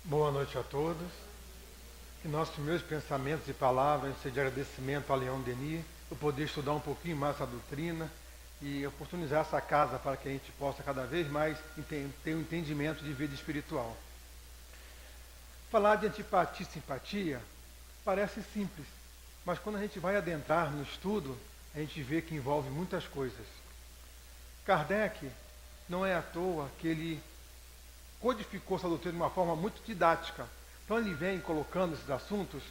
Boa noite a todos. Que nossos meus pensamentos e palavras sejam de agradecimento a Leon Denis por poder estudar um pouquinho mais a doutrina e oportunizar essa casa para que a gente possa cada vez mais ter um entendimento de vida espiritual. Falar de antipatia e simpatia parece simples, mas quando a gente vai adentrar no estudo, a gente vê que envolve muitas coisas. Kardec, não é à toa que ele codificou essa doutrina de uma forma muito didática. Então ele vem colocando esses assuntos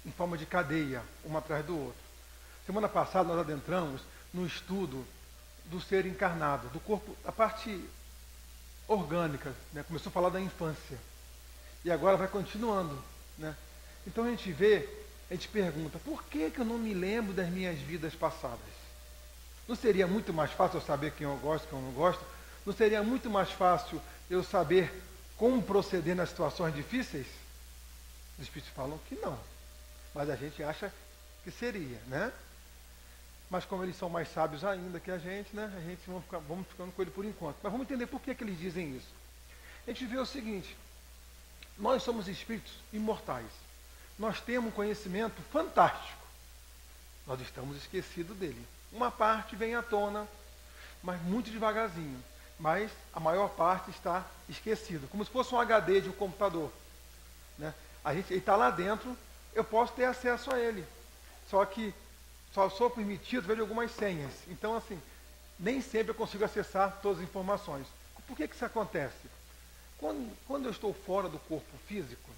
em forma de cadeia, um atrás do outro. Semana passada nós adentramos no estudo do ser encarnado, do corpo, a parte orgânica, né? Começou a falar da infância. E agora vai continuando, né? Então a gente vê, a gente pergunta, por que eu não me lembro das minhas vidas passadas? Não seria muito mais fácil eu saber quem eu gosto e quem eu não gosto? Não seria muito mais fácil eu saber como proceder nas situações difíceis? Os espíritos falam que não. Mas a gente acha que seria, né? Mas como eles são mais sábios ainda que a gente, né? A gente vamos ficando com ele por enquanto. Mas vamos entender por que eles dizem isso. A gente vê o seguinte, nós somos espíritos imortais. Nós temos um conhecimento fantástico. Nós estamos esquecidos dele. Uma parte vem à tona, mas muito devagarzinho. Mas a maior parte está esquecida, como se fosse um HD de um computador, né? Ele está lá dentro, eu posso ter acesso a ele, só que só sou permitido ver algumas senhas. Então, assim, nem sempre eu consigo acessar todas as informações. Por que isso acontece? Quando eu estou fora do corpo físico,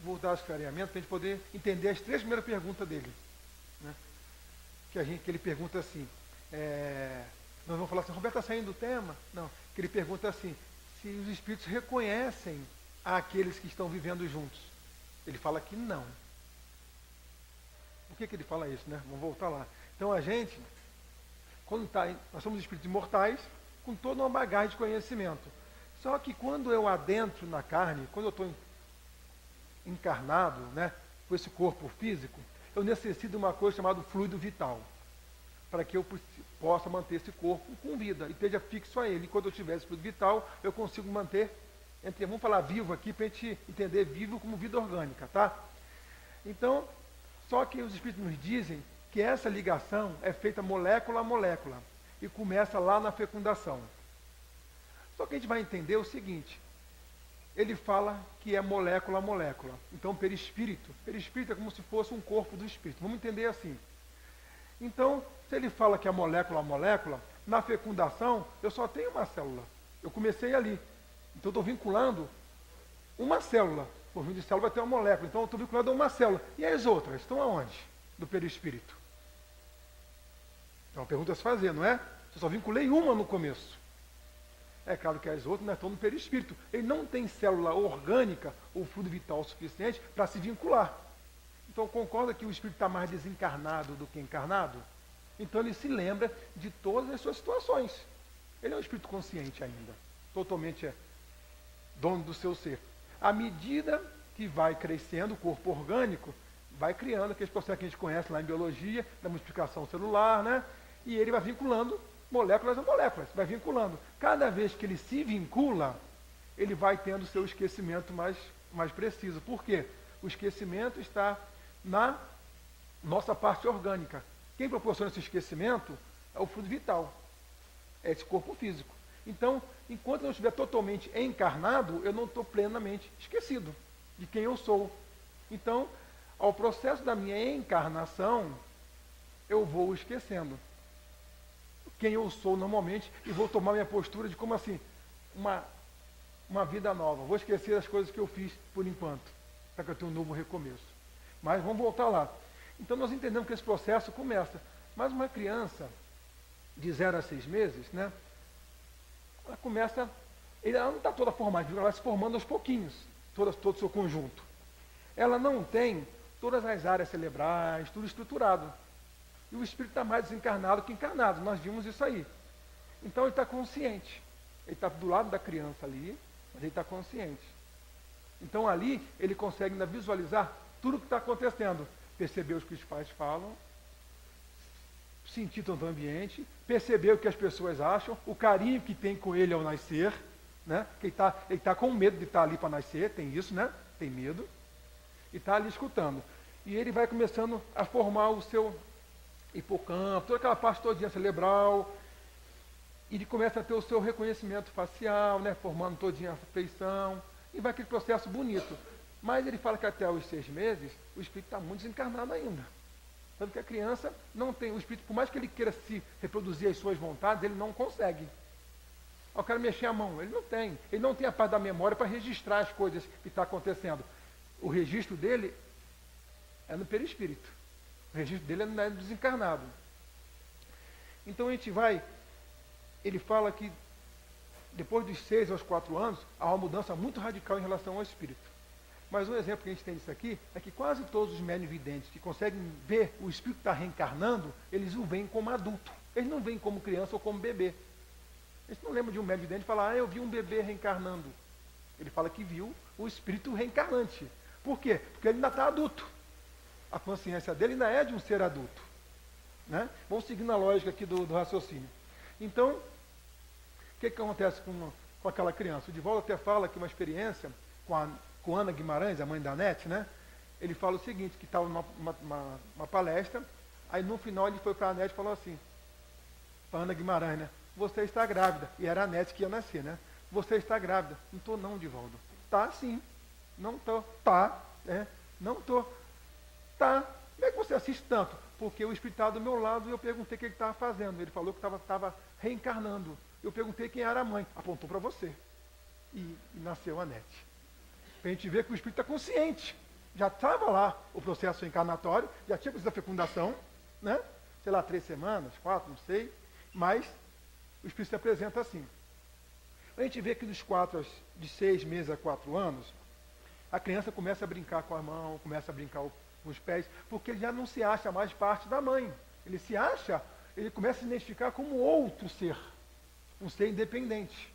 vou dar o esclarecimento para a gente poder entender as 3 primeiras perguntas dele, né? Que ele pergunta assim, nós vamos falar assim, Roberto, está saindo do tema? Não, que ele pergunta assim, se os espíritos reconhecem aqueles que estão vivendo juntos. Ele fala que não. Por que ele fala isso, né? Vamos voltar lá. Então a gente, nós somos espíritos imortais, com toda uma bagagem de conhecimento. Só que quando eu adentro na carne, quando eu estou encarnado, né, com esse corpo físico, eu necessito de uma coisa chamada fluido vital, para que eu possa manter esse corpo com vida e esteja fixo a ele. E quando eu tiver esse fluido vital, eu consigo manter, vamos falar vivo aqui, para a gente entender vivo como vida orgânica, tá? Então, só que os espíritos nos dizem que essa ligação é feita molécula a molécula e começa lá na fecundação. Só que a gente vai entender o seguinte, ele fala que é molécula a molécula. Então, perispírito é como se fosse um corpo do espírito. Vamos entender assim. Então, se ele fala que é molécula a molécula, na fecundação eu só tenho uma célula. Eu comecei ali. Então, eu estou vinculando uma célula. Por meio de célula vai ter uma molécula. Então, eu estou vinculando a uma célula. E as outras? Estão aonde? Do perispírito. Então, a pergunta a se fazer, não é? Eu só vinculei uma no começo. É claro que as outras não estão no perispírito. Ele não tem célula orgânica ou fluido vital suficiente para se vincular. Então, concorda que o espírito está mais desencarnado do que encarnado? Então, ele se lembra de todas as suas situações. Ele é um espírito consciente ainda. Totalmente dono do seu ser. À medida que vai crescendo o corpo orgânico, vai criando aqueles processos que a gente conhece lá em biologia, da multiplicação celular, né? E ele vai vinculando moléculas a moléculas. Vai vinculando. Cada vez que ele se vincula, ele vai tendo seu esquecimento mais preciso. Por quê? O esquecimento está na nossa parte orgânica. Quem proporciona esse esquecimento é o fluido vital, é esse corpo físico. Então, enquanto eu não estiver totalmente encarnado, eu não estou plenamente esquecido de quem eu sou. Então, ao processo da minha encarnação, eu vou esquecendo quem eu sou normalmente e vou tomar minha postura de como assim, uma vida nova. Vou esquecer as coisas que eu fiz por enquanto, para que eu tenha um novo recomeço. Mas vamos voltar lá. Então nós entendemos que esse processo começa. Mas uma criança de 0 a 6 meses, né? Ela começa, ela não está toda formada, ela vai se formando aos pouquinhos, todo o seu conjunto. Ela não tem todas as áreas cerebrais, tudo estruturado. E o espírito está mais desencarnado que encarnado, nós vimos isso aí. Então ele está consciente. Ele está do lado da criança ali, mas ele está consciente. Então ali ele consegue ainda visualizar tudo o que está acontecendo. Perceber o que os pais falam, sentir todo o ambiente, perceber o que as pessoas acham, o carinho que tem com ele ao nascer, né? Que ele tá com medo de estar ali para nascer, tem isso, né? Tem medo. E está ali escutando. E ele vai começando a formar o seu hipocampo, toda aquela parte todinha cerebral. E ele começa a ter o seu reconhecimento facial, né? Formando todinha a feição. E vai aquele processo bonito. Mas ele fala que até os 6 meses, o espírito está muito desencarnado ainda. Tanto que a criança não tem, o espírito, por mais que ele queira se reproduzir as suas vontades, ele não consegue. Eu quero mexer a mão, ele não tem. Ele não tem a parte da memória para registrar as coisas que estão acontecendo. O registro dele é no perispírito. O registro dele é no desencarnado. Então a gente vai, ele fala que depois dos 6 aos 4 anos, há uma mudança muito radical em relação ao espírito. Mas um exemplo que a gente tem disso aqui é que quase todos os médiuns videntes que conseguem ver o espírito estar reencarnando, eles o veem como adulto. Eles não veem como criança ou como bebê. Eles não lembram de um médium vidente falar, eu vi um bebê reencarnando. Ele fala que viu o espírito reencarnante. Por quê? Porque ele ainda está adulto. A consciência dele ainda é de um ser adulto. Né? Vamos seguir na lógica aqui do raciocínio. Então, o que acontece com aquela criança? O Divaldo até fala que uma experiência com Ana Guimarães, a mãe da Nete, né? Ele fala o seguinte, que estava numa palestra, aí no final ele foi para a Nete e falou assim, para Ana Guimarães, né? Você está grávida. E era a Nete que ia nascer, né? Você está grávida. Não estou não, Divaldo. Tá sim. Não estou. Tá. Não estou. Tá. Como é que você assiste tanto? Porque o espírito estava do meu lado e eu perguntei o que ele estava fazendo. Ele falou que estava reencarnando. Eu perguntei quem era a mãe. Apontou para você. E nasceu a Nete. Para a gente ver que o espírito está consciente. Já estava lá o processo encarnatório, já tinha processo da fecundação, né? Sei lá, 3 semanas, 4, não sei. Mas o espírito se apresenta assim. A gente vê que de 6 meses a 4 anos, a criança começa a brincar com a mão, começa a brincar com os pés, porque ele já não se acha mais parte da mãe. Ele começa a se identificar como outro ser, um ser independente.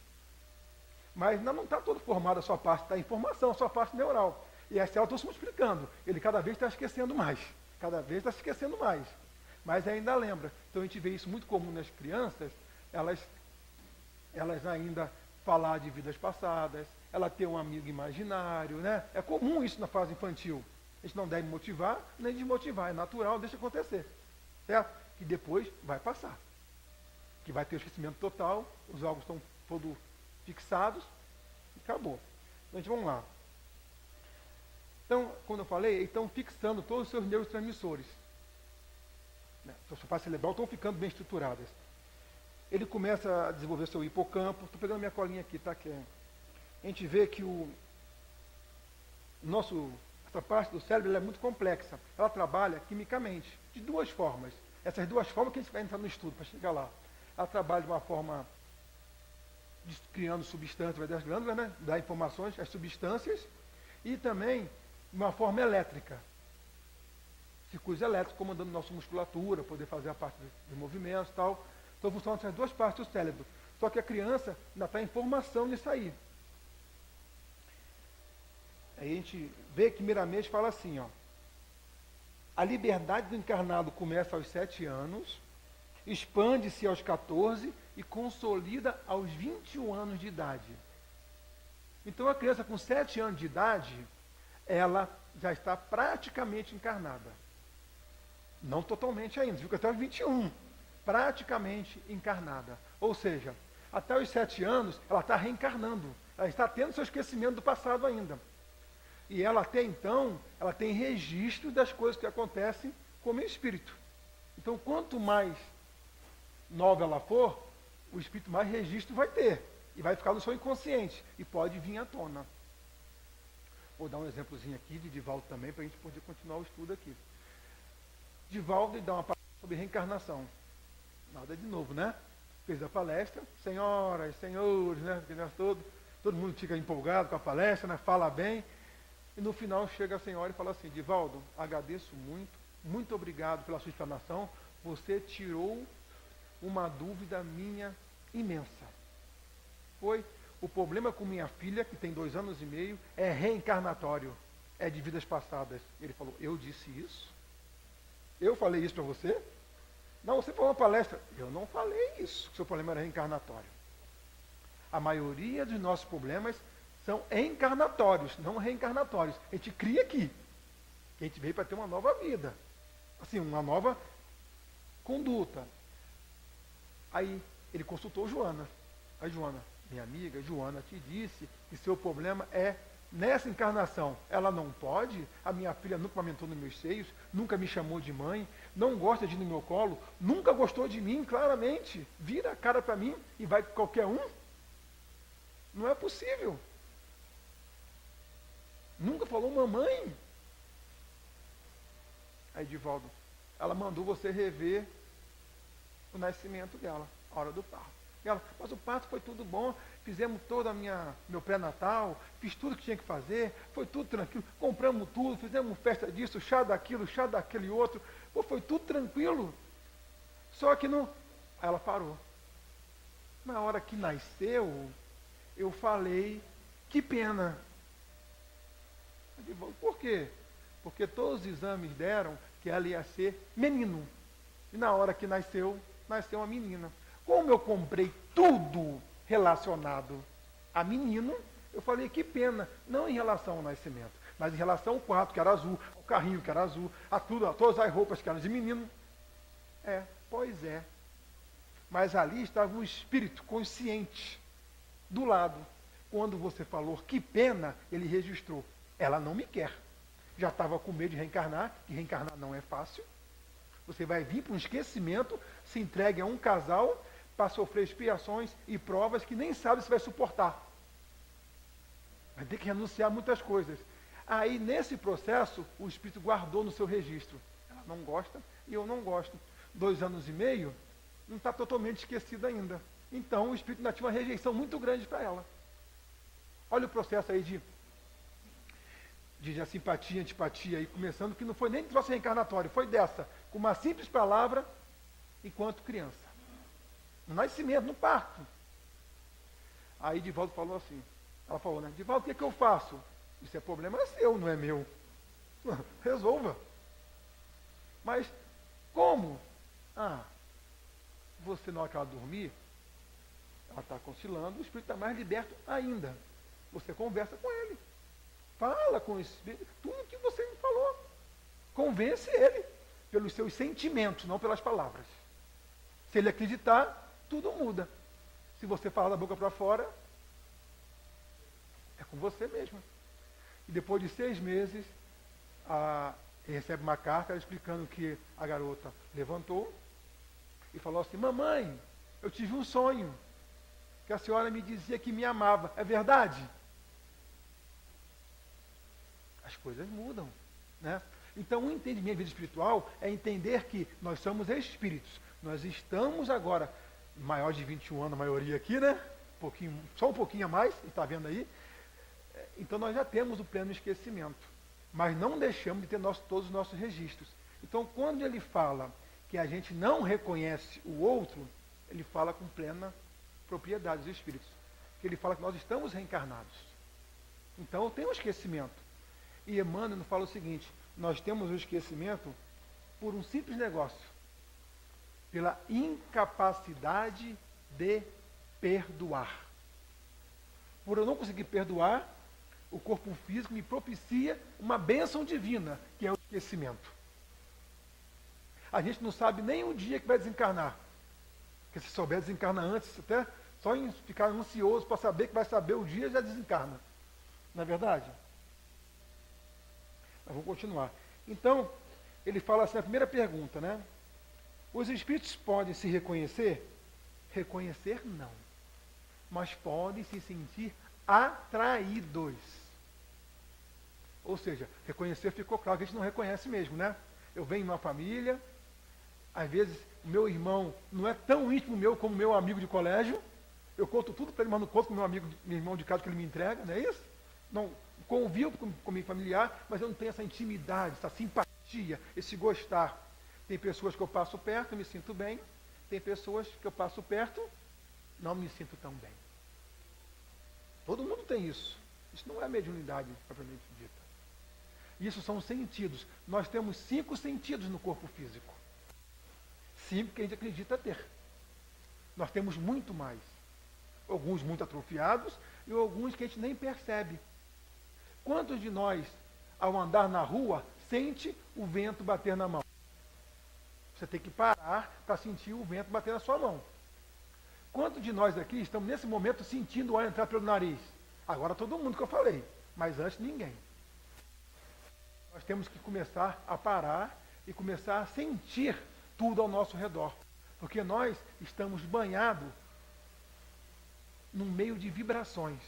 Mas ainda não está todo formado a sua parte da informação, a sua parte neural. E essa eu estou se multiplicando. Ele cada vez está esquecendo mais. Cada vez está se esquecendo mais. Mas ainda lembra. Então a gente vê isso muito comum nas crianças, elas ainda falar de vidas passadas, ela ter um amigo imaginário, né? É comum isso na fase infantil. A gente não deve motivar, nem desmotivar. É natural, deixa acontecer. Certo? Que depois vai passar. Que vai ter o esquecimento total, os órgãos estão todos fixados e acabou. Então, vamos lá. Então, quando eu falei, eles estão fixando todos os seus neurotransmissores. Né? Suas partes cerebrais estão ficando bem estruturadas. Ele começa a desenvolver seu hipocampo. Estou pegando minha colinha aqui, tá? A gente vê que essa parte do cérebro é muito complexa. Ela trabalha quimicamente, de 2 formas. Essas 2 formas que a gente vai entrar no estudo para chegar lá. Ela trabalha de uma forma criando substâncias das glândulas, né? Dá informações, as substâncias, e também de uma forma elétrica. Circuitos elétricos comandando nossa musculatura, poder fazer a parte dos movimentos e tal. Então funcionam essas 2 partes do cérebro. Só que a criança ainda está em formação nisso aí. Aí a gente vê que Miramês fala assim, ó. A liberdade do encarnado começa aos 7 anos, expande-se aos 14 e consolida aos 21 anos de idade. Então a criança com 7 anos de idade, ela já está praticamente encarnada. Não totalmente ainda, fica até os 21. Praticamente encarnada. Ou seja, até os 7 anos, ela está reencarnando. Ela está tendo seu esquecimento do passado ainda. E ela até então, ela tem registro das coisas que acontecem como espírito. Então, quanto mais nova ela for, o espírito mais registro vai ter. E vai ficar no seu inconsciente. E pode vir à tona. Vou dar um exemplozinho aqui de Divaldo também, para a gente poder continuar o estudo aqui. Divaldo dá uma palestra sobre reencarnação. Nada de novo, né? Fez a palestra, senhoras, senhores, né? Todo mundo fica empolgado com a palestra, né? Fala bem. E no final chega a senhora e fala assim, Divaldo, agradeço muito, muito obrigado pela sua explanação. Você tirou uma dúvida minha imensa. Foi o problema com minha filha, que tem 2 anos e meio, é reencarnatório, é de vidas passadas. Ele falou, eu disse isso? Eu falei isso para você? Não, você falou uma palestra. Eu não falei isso, que seu problema era reencarnatório. A maioria dos nossos problemas são encarnatórios, não reencarnatórios. A gente cria aqui, que a gente veio para ter uma nova vida. Assim, uma nova conduta. Aí ele consultou Joana. Aí Joana, minha amiga, Joana te disse que seu problema é nessa encarnação. Ela não pode, a minha filha nunca amamentou nos meus seios, nunca me chamou de mãe, não gosta de ir no meu colo, nunca gostou de mim, claramente. Vira a cara para mim e vai com qualquer um. Não é possível. Nunca falou mamãe. Aí, Divaldo, ela mandou você rever o nascimento dela, a hora do parto. Ela, mas o parto foi tudo bom, fizemos todo meu pré-natal, fiz tudo que tinha que fazer, foi tudo tranquilo, compramos tudo, fizemos festa disso, chá daquele outro, pô, foi tudo tranquilo. Só que não. Aí ela parou. Na hora que nasceu, eu falei, que pena. Por quê? Porque todos os exames deram que ela ia ser menino. E na hora que nasceu uma menina. Como eu comprei tudo relacionado a menino, eu falei, que pena. Não em relação ao nascimento, mas em relação ao quarto, que era azul, ao carrinho, que era azul, a todas as roupas que eram de menino. Pois é. Mas ali estava um espírito consciente do lado. Quando você falou, que pena, ele registrou. Ela não me quer. Já estava com medo de reencarnar, que reencarnar não é fácil. Você vai vir para um esquecimento, se entregue a um casal para sofrer expiações e provas que nem sabe se vai suportar. Vai ter que renunciar a muitas coisas. Aí, nesse processo, o espírito guardou no seu registro. Ela não gosta e eu não gosto. 2 anos e meio, não está totalmente esquecido ainda. Então, o espírito ainda tinha uma rejeição muito grande para ela. Olha o processo aí de simpatia, antipatia, aí, começando, que não foi nem troço reencarnatório, foi dessa, com uma simples palavra, enquanto criança. No nascimento, no parto. Aí Divaldo falou assim, ela falou, né, Divaldo, o que eu faço? Isso é problema seu, não é meu. Resolva. Mas, como? Você na hora que ela dormir, ela está conciliando, o espírito está mais liberto ainda. Você conversa com ele. Fala com o espírito, tudo que você me falou. Convence ele pelos seus sentimentos, não pelas palavras. Se ele acreditar, tudo muda. Se você falar da boca para fora, é com você mesmo. E depois de 6 meses, ele recebe uma carta explicando que a garota levantou e falou assim, mamãe, eu tive um sonho, que a senhora me dizia que me amava. É verdade? As coisas mudam, né? Então, o entendimento da vida espiritual é entender que nós somos espíritos. Nós estamos agora, maior de 21 anos, a maioria aqui, né? Só um pouquinho a mais, está vendo aí? Então, nós já temos o pleno esquecimento. Mas não deixamos de ter todos os nossos registros. Então, quando ele fala que a gente não reconhece o outro, ele fala com plena propriedade dos espíritos. Que ele fala que nós estamos reencarnados. Então, tem um esquecimento. E Emmanuel nos fala o seguinte, nós temos o esquecimento por um simples negócio, pela incapacidade de perdoar. Por eu não conseguir perdoar, o corpo físico me propicia uma bênção divina, que é o esquecimento. A gente não sabe nem o dia que vai desencarnar. Porque se souber, desencarna antes, até só em ficar ansioso para saber que vai saber o dia, já desencarna. Não é verdade? Mas vou continuar. Então, ele fala assim, a primeira pergunta, né? Os espíritos podem se reconhecer? Reconhecer não. Mas podem se sentir atraídos. Ou seja, reconhecer ficou claro que a gente não reconhece mesmo, né? Eu venho em uma família, às vezes o meu irmão não é tão íntimo meu como meu amigo de colégio, eu conto tudo para ele, mas não conto com meu irmão de casa que ele me entrega, não é isso? Não, convivo com meu familiar, mas eu não tenho essa intimidade, essa simpatia, esse gostar. Tem pessoas que eu passo perto e me sinto bem, tem pessoas que eu passo perto não me sinto tão bem. Todo mundo tem isso. Isso não é mediunidade propriamente dita. Isso são sentidos. Nós temos 5 sentidos no corpo físico. 5 que a gente acredita ter. Nós temos muito mais. alguns muito atrofiados e alguns que a gente nem percebe. Quantos de nós, ao andar na rua, sente o vento bater na mão? Você tem que parar para sentir o vento bater na sua mão. Quantos de nós aqui estamos nesse momento sentindo o ar entrar pelo nariz? Agora todo mundo que eu falei, mas antes ninguém. Nós temos que começar a parar e começar a sentir tudo ao nosso redor. Porque nós estamos banhados num meio de vibrações,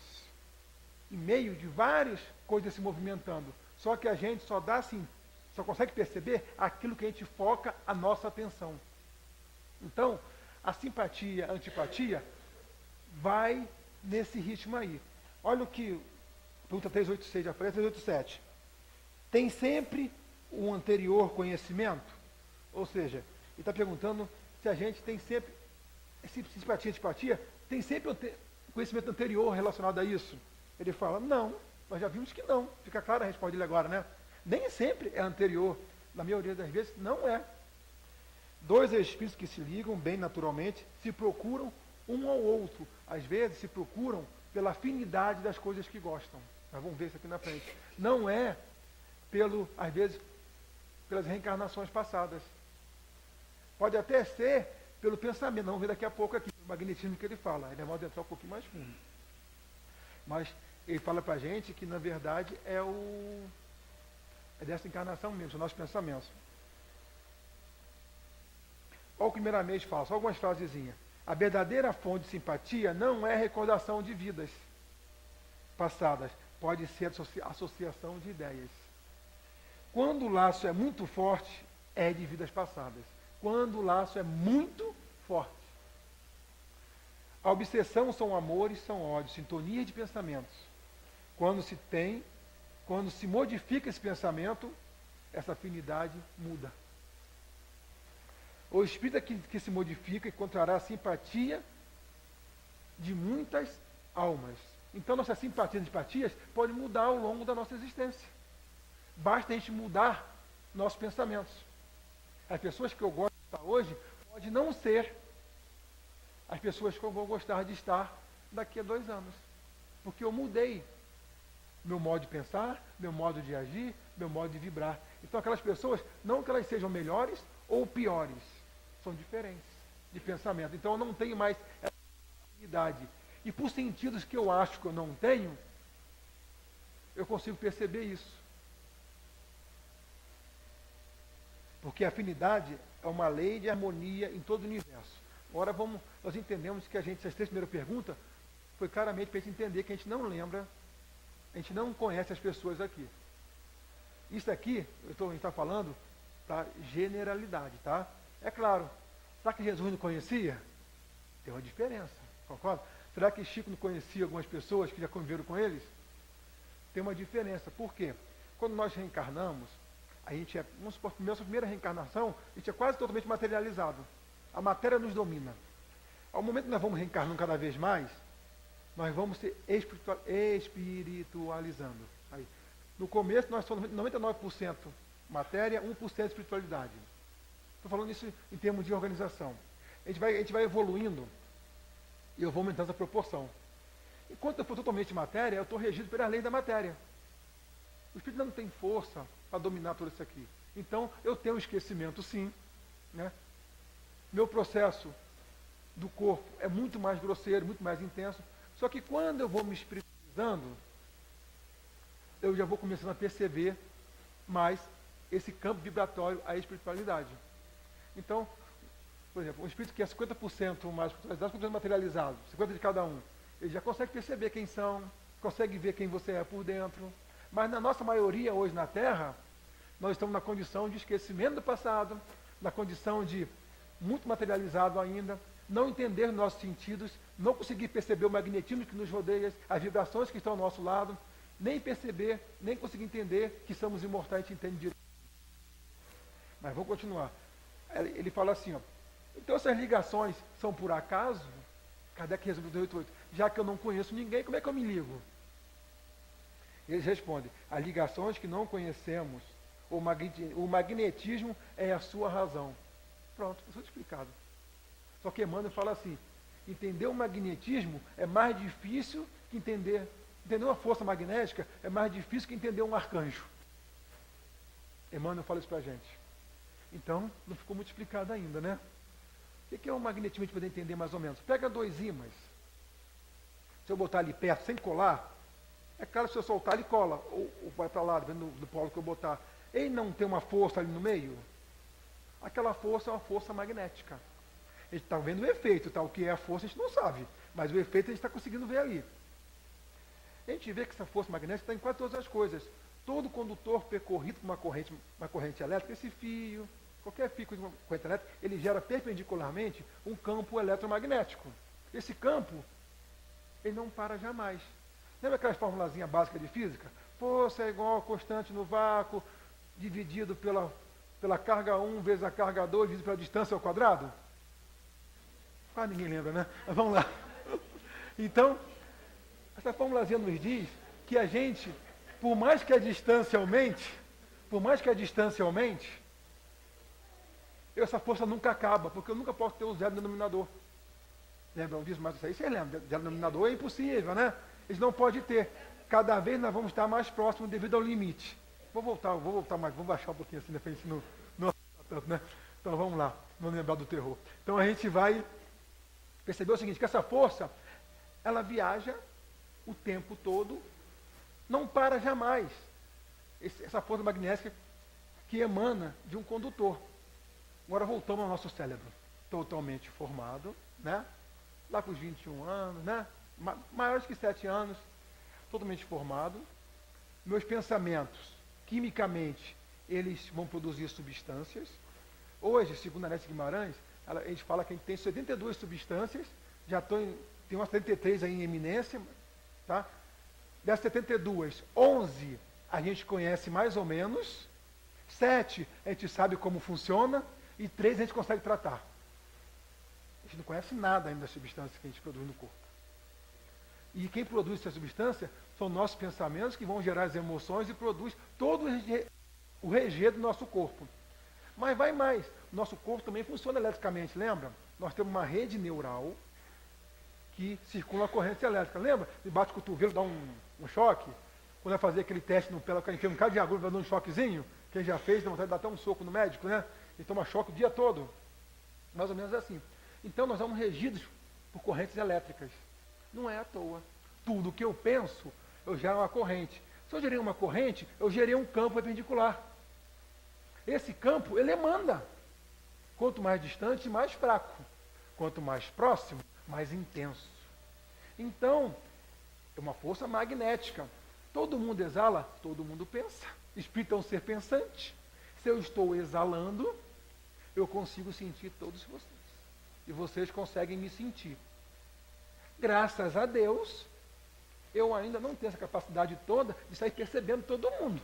em meio de várias coisas se movimentando. Só que a gente só consegue perceber aquilo que a gente foca a nossa atenção. Então, a simpatia, a antipatia, vai nesse ritmo aí. Olha o que, pergunta 386, já falei, 387. Tem sempre um anterior conhecimento? Ou seja, ele está perguntando se a gente tem sempre, simpatia, antipatia, tem sempre um conhecimento anterior relacionado a isso? Ele fala, não, nós já vimos que não. Fica clara a resposta dele agora, né? Nem sempre é anterior. Na maioria das vezes, não é. Dois espíritos que se ligam bem naturalmente, se procuram um ao outro. Às vezes se procuram pela afinidade das coisas que gostam. Nós vamos ver isso aqui na frente. Não é às vezes, pelas reencarnações passadas. Pode até ser pelo pensamento. Vamos ver daqui a pouco aqui, o magnetismo que ele fala. Ele vai entrar um pouquinho mais fundo. Mas ele fala para a gente que, na verdade, é dessa encarnação mesmo, são nossos pensamentos. Olha o que primeiramente fala, só algumas frasezinhas. A verdadeira fonte de simpatia não é recordação de vidas passadas, pode ser associação de ideias. Quando o laço é muito forte, é de vidas passadas. Quando o laço é muito forte. A obsessão são amores, são ódios, sintonia de pensamentos. Quando se modifica esse pensamento, essa afinidade muda. O espírito que se modifica encontrará a simpatia de muitas almas. Então nossas simpatias e antipatias podem mudar ao longo da nossa existência. Basta a gente mudar nossos pensamentos. As pessoas que eu gosto de estar hoje, pode não ser as pessoas que eu vou gostar de estar daqui a 2 anos. Porque eu mudei meu modo de pensar, meu modo de agir, meu modo de vibrar. Então aquelas pessoas, não que elas sejam melhores ou piores, são diferentes de pensamento. Então eu não tenho mais essa afinidade. E por sentidos que eu acho que eu não tenho, eu consigo perceber isso. Porque a afinidade é uma lei de harmonia em todo o universo. Agora nós entendemos que essas 3 primeiras perguntas foi claramente para a gente entender que a gente não lembra, a gente não conhece as pessoas aqui. Isso aqui, a gente está falando para generalidade, tá? É claro, será que Jesus não conhecia? Tem uma diferença, concorda? Será que Chico não conhecia algumas pessoas que já conviveram com eles? Tem uma diferença, por quê? Quando nós reencarnamos, a gente vamos supor, nossa primeira reencarnação, a gente é quase totalmente materializado. A matéria nos domina. Ao momento que nós vamos reencarnando cada vez mais, nós vamos se espiritualizando. Aí, no começo, nós somos 99% matéria, 1% espiritualidade. Estou falando isso em termos de organização. A gente vai evoluindo e eu vou aumentando essa proporção. Enquanto eu for totalmente matéria, eu estou regido pelas leis da matéria. O espírito não tem força para dominar tudo isso aqui. Então, eu tenho um esquecimento, sim. Né? Meu processo do corpo é muito mais grosseiro, muito mais intenso. Só que quando eu vou me espiritualizando, eu já vou começando a perceber mais esse campo vibratório, a espiritualidade. Então, por exemplo, um espírito que é 50% mais espiritualizado, 50% materializado, 50% de cada um, ele já consegue perceber quem são, consegue ver quem você é por dentro. Mas na nossa maioria hoje na Terra, nós estamos na condição de esquecimento do passado, na condição de muito materializado ainda, não entender nossos sentidos, não conseguir perceber o magnetismo que nos rodeia, as vibrações que estão ao nosso lado, nem perceber, nem conseguir entender que somos imortais, a gente entende direito. Mas vamos continuar. Ele fala assim, ó, então essas ligações são por acaso? Kardec resume 288. Já que eu não conheço ninguém, como é que eu me ligo? Eles respondem, as ligações que não conhecemos, o magnetismo é a sua razão. Pronto, está tudo explicado. Só que Emmanuel fala assim, Entender o magnetismo é mais difícil que entender. Entender uma força magnética é mais difícil que entender um arcanjo. Emmanuel fala isso pra gente. Então, não ficou muito explicado ainda, né? O que é o magnetismo, a gente poder entender mais ou menos? Pega dois ímãs. Se eu botar ali perto, sem colar, é claro que se eu soltar, ele cola. Ou vai para lá, dependendo do polo que eu botar. Ele não tem uma força ali no meio? Aquela força é uma força magnética. A gente está vendo o efeito, tá? O que é a força a gente não sabe. Mas o efeito a gente está conseguindo ver ali. A gente vê que essa força magnética está em quase todas as coisas. Todo condutor percorrido por uma corrente elétrica, esse fio, qualquer fio de uma corrente elétrica, ele gera perpendicularmente um campo eletromagnético. Esse campo, ele não para jamais. Lembra aquelas formulazinhas básicas de física? Força é igual a constante no vácuo, dividido pela carga 1 vezes a carga 2, dividido pela distância ao quadrado? Quase ninguém lembra, né? Mas vamos lá. Então, essa formulazinha nos diz que a gente, por mais que a distância aumente, essa força nunca acaba, porque eu nunca posso ter o zero no denominador. Lembram disso? Mas isso aí vocês lembram. Zero no denominador é impossível, né? Eles não podem ter. Cada vez nós vamos estar mais próximos devido ao limite. Vou voltar mais, vou baixar um pouquinho assim, para a gente não tanto, né? Então vamos lá, não lembrar do terror. Então a gente vai perceber o seguinte, que essa força, ela viaja o tempo todo, não para jamais. Essa força magnética que emana de um condutor. Agora voltamos ao nosso cérebro, totalmente formado, né? Lá com os 21 anos, né? Maiores que 7 anos, totalmente formado. Meus pensamentos, quimicamente, eles vão produzir substâncias. Hoje, segundo a Anete Guimarães, a gente fala que a gente tem 72 substâncias, tem umas 73 aí em eminência, tá? Das 72, 11 a gente conhece mais ou menos, 7 a gente sabe como funciona, e 3 a gente consegue tratar. A gente não conhece nada ainda das substâncias que a gente produz no corpo. E quem produz essa substância são nossos pensamentos que vão gerar as emoções e produz todo o regê do nosso corpo. Mas vai mais. O nosso corpo também funciona eletricamente, lembra? Nós temos uma rede neural que circula a corrente elétrica. Lembra? Você bate o cotovelo, dá um choque. Quando vai fazer aquele teste no pé, o cara enfia um cara de agulha, vai dar um choquezinho. Quem já fez, dá vontade de dar até um soco no médico, né? Ele toma choque o dia todo. Mais ou menos assim. Então nós somos regidos por correntes elétricas. Não é à toa. Tudo que eu penso, eu gero uma corrente. Se eu gerei uma corrente, eu gerei um campo perpendicular. Esse campo, ele emana. Quanto mais distante, mais fraco. Quanto mais próximo, mais intenso. Então, é uma força magnética. Todo mundo exala, todo mundo pensa. Espírito é um ser pensante. Se eu estou exalando, eu consigo sentir todos vocês. E vocês conseguem me sentir. Graças a Deus, eu ainda não tenho essa capacidade toda de sair percebendo todo mundo.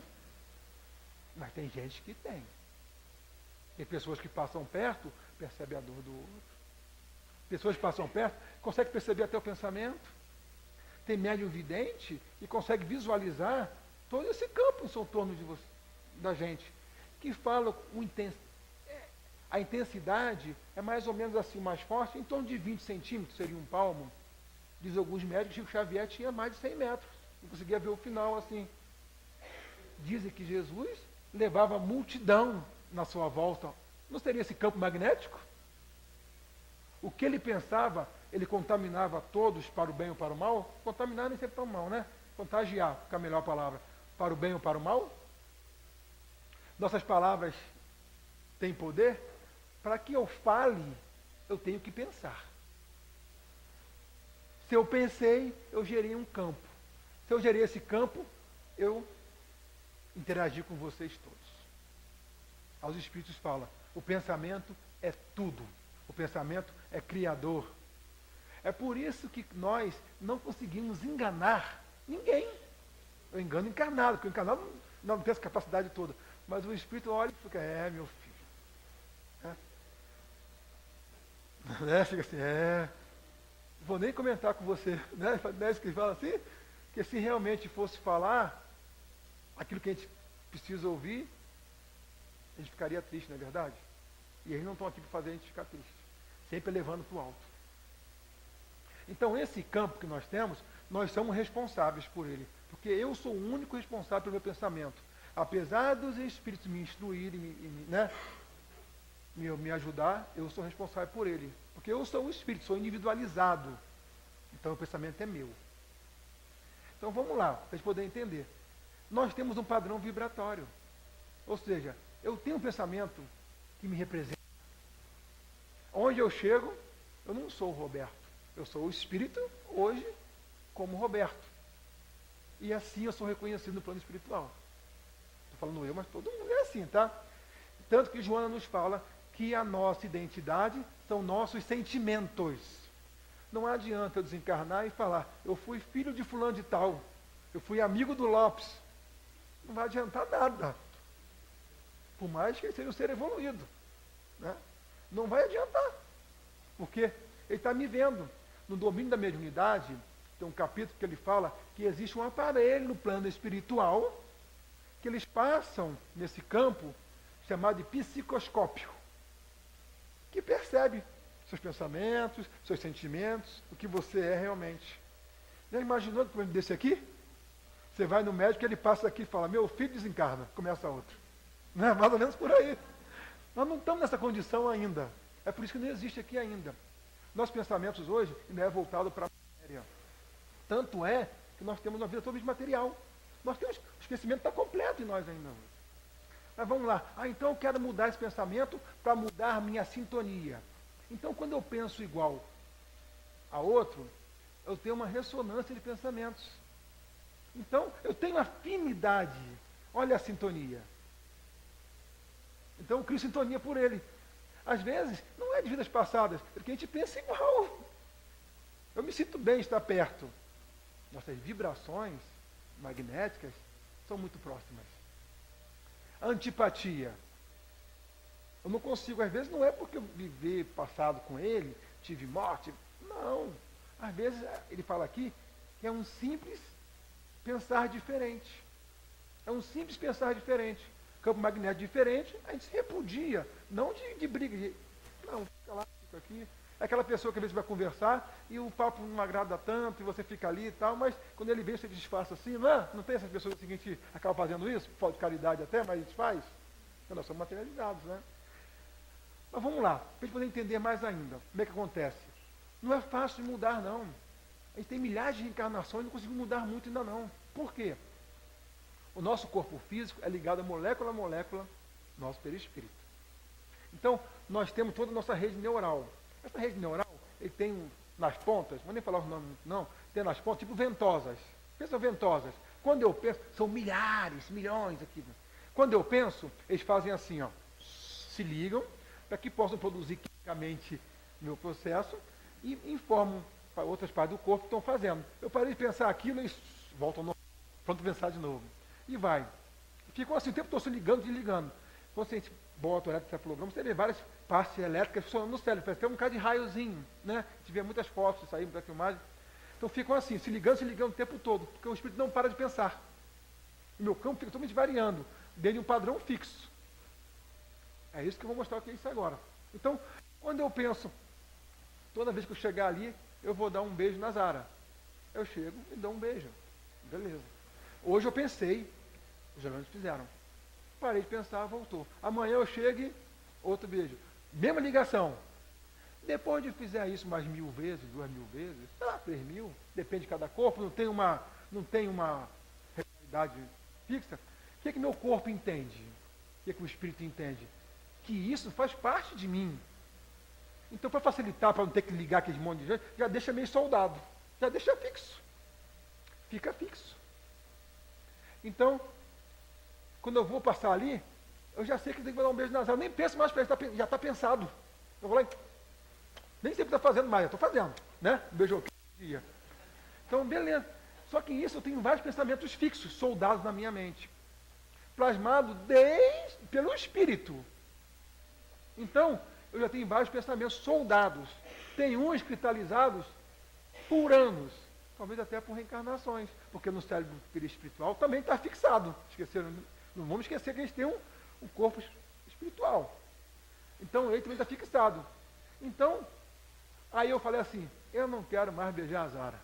Mas tem gente que tem. Tem pessoas que passam perto, percebem a dor do outro. Pessoas que passam perto, conseguem perceber até o pensamento. Tem médium vidente e consegue visualizar todo esse campo em torno de você, da gente. Que fala a intensidade é mais ou menos assim, mais forte, em torno de 20 centímetros, seria um palmo. Diz alguns médicos que Chico Xavier tinha mais de 100 metros. Não conseguia ver o final assim. Dizem que Jesus levava multidão na sua volta. Não seria esse campo magnético? O que ele pensava, ele contaminava todos para o bem ou para o mal? Contaminar nem sempre para o mal, né? Contagiar, fica a melhor palavra. Para o bem ou para o mal? Nossas palavras têm poder? Para que eu fale, eu tenho que pensar. Se eu pensei, eu gerei um campo. Se eu gerei esse campo, eu interagi com vocês todos. Os Espíritos falam, o pensamento é tudo. O pensamento é criador. É por isso que nós não conseguimos enganar ninguém. Eu engano encarnado, porque o encarnado não tem essa capacidade toda. Mas o Espírito olha e fica, meu filho. Fica assim, vou nem comentar com você, né? Isso que ele fala assim, que se realmente fosse falar aquilo que a gente precisa ouvir, a gente ficaria triste, não é verdade? E eles não estão aqui para fazer a gente ficar triste, sempre levando para o alto. Então, esse campo que nós somos responsáveis por ele. Porque eu sou o único responsável pelo meu pensamento. Apesar dos espíritos me instruírem, me ajudar, eu sou responsável por ele. Porque eu sou o espírito, sou individualizado. Então, o pensamento é meu. Então, vamos lá, para vocês poderem entender. Nós temos um padrão vibratório. Ou seja, eu tenho um pensamento que me representa. Onde eu chego, eu não sou o Roberto. Eu sou o espírito, hoje, como Roberto. E assim eu sou reconhecido no plano espiritual. Estou falando eu, mas todo mundo é assim, tá? Tanto que Joana nos fala que a nossa identidade são nossos sentimentos. Não adianta eu desencarnar e falar, eu fui filho de fulano de tal, eu fui amigo do Lopes. Não vai adiantar nada. Por mais que ele seja um ser evoluído. Né? Não vai adiantar. Porque ele está me vendo. No domínio da mediunidade, tem um capítulo que ele fala que existe um aparelho no plano espiritual que eles passam nesse campo chamado de psicoscópio, que percebe seus pensamentos, seus sentimentos, o que você é realmente. Já imaginou que desse aqui? Você vai no médico, ele passa aqui e fala, meu filho desencarna, começa outro. Não é mais ou menos por aí. Nós não estamos nessa condição ainda. É por isso que não existe aqui ainda. Nossos pensamentos hoje ainda é voltado para a matéria. Tanto é que nós temos uma vida toda de material. Nós temos, o esquecimento está completo em nós ainda. Mas vamos lá. Então eu quero mudar esse pensamento para mudar minha sintonia. Então quando eu penso igual a outro, eu tenho uma ressonância de pensamentos. Então eu tenho afinidade. Olha a sintonia. Então eu crio sintonia por ele. Às vezes, não é de vidas passadas, porque a gente pensa igual. Eu me sinto bem estar perto. Nossas vibrações magnéticas são muito próximas. A antipatia. Eu não consigo, às vezes não é porque eu vivi passado com ele, tive morte. Não. Às vezes, ele fala aqui que é um simples pensar diferente. É um simples pensar diferente. Campo magnético diferente, a gente se repudia, não de briga. Não, fica lá, fica aqui. É aquela pessoa que às vezes vai conversar e o papo não agrada tanto e você fica ali e tal, mas quando ele vê, você disfarça assim, não é? Não tem essas pessoas assim que a gente acaba fazendo isso? Falta de caridade até, mas a gente faz? Então nós somos materializados, né? Mas vamos lá, para a gente poder entender mais ainda, como é que acontece? Não é fácil de mudar, não. A gente tem milhares de reencarnações e não conseguimos mudar muito ainda não. Por quê? O nosso corpo físico é ligado a molécula a molécula, nosso perispírito. Então, nós temos toda a nossa rede neural. Essa rede neural, ele tem nas pontas, não vou nem falar os nomes não, tem nas pontas, tipo ventosas. Pensa ventosas. Quando eu penso, são milhares, milhões aqui. Quando eu penso, eles fazem assim, ó, se ligam, para que possam produzir quimicamente o meu processo e informam para outras partes do corpo que estão fazendo. Eu parei de pensar aquilo e eles voltam no pronto a pensar de novo. E vai. Ficam assim o tempo todo se ligando, desligando. Quando a gente bota o eletroencefalograma, você vê várias partes elétricas funcionando no cérebro. Parece que tem um bocado de raiozinho, né? A gente vê muitas fotos isso aí, muita filmagem. Então ficam assim, se ligando o tempo todo, porque o espírito não para de pensar. O meu campo fica totalmente variando, dentro de um padrão fixo. É isso que eu vou mostrar o que é isso agora. Então, quando eu penso, toda vez que eu chegar ali, eu vou dar um beijo na Zara. Eu chego e dou um beijo. Beleza. Hoje eu pensei, os alunos fizeram. Parei de pensar, voltou. Amanhã eu chego e outro beijo. Mesma ligação. Depois de fizer isso mais 1000 vezes, 2000 vezes, 3000, depende de cada corpo, não tem uma realidade fixa. O que é que meu corpo entende? O que é que o espírito entende? Que isso faz parte de mim. Então, para facilitar, para não ter que ligar aquele monte de gente, já deixa meio soldado. Já deixa fixo. Fica fixo. Então, quando eu vou passar ali, eu já sei que tem que dar um beijo na Zara. Eu nem penso mais para ele, já está pensado. Eu vou lá e nem sempre está fazendo mais, eu estou fazendo. Né? Um beijo aqui dia. Então, beleza. Só que isso eu tenho vários pensamentos fixos, soldados na minha mente. Plasmado pelo espírito. Então, eu já tenho vários pensamentos soldados. Tem uns cristalizados por anos. Talvez até por reencarnações, porque no cérebro perispiritual também está fixado. Esqueceram? Não vamos esquecer que a gente tem um corpo espiritual. Então ele também está fixado. Então, aí eu falei assim, eu não quero mais beijar a Zara.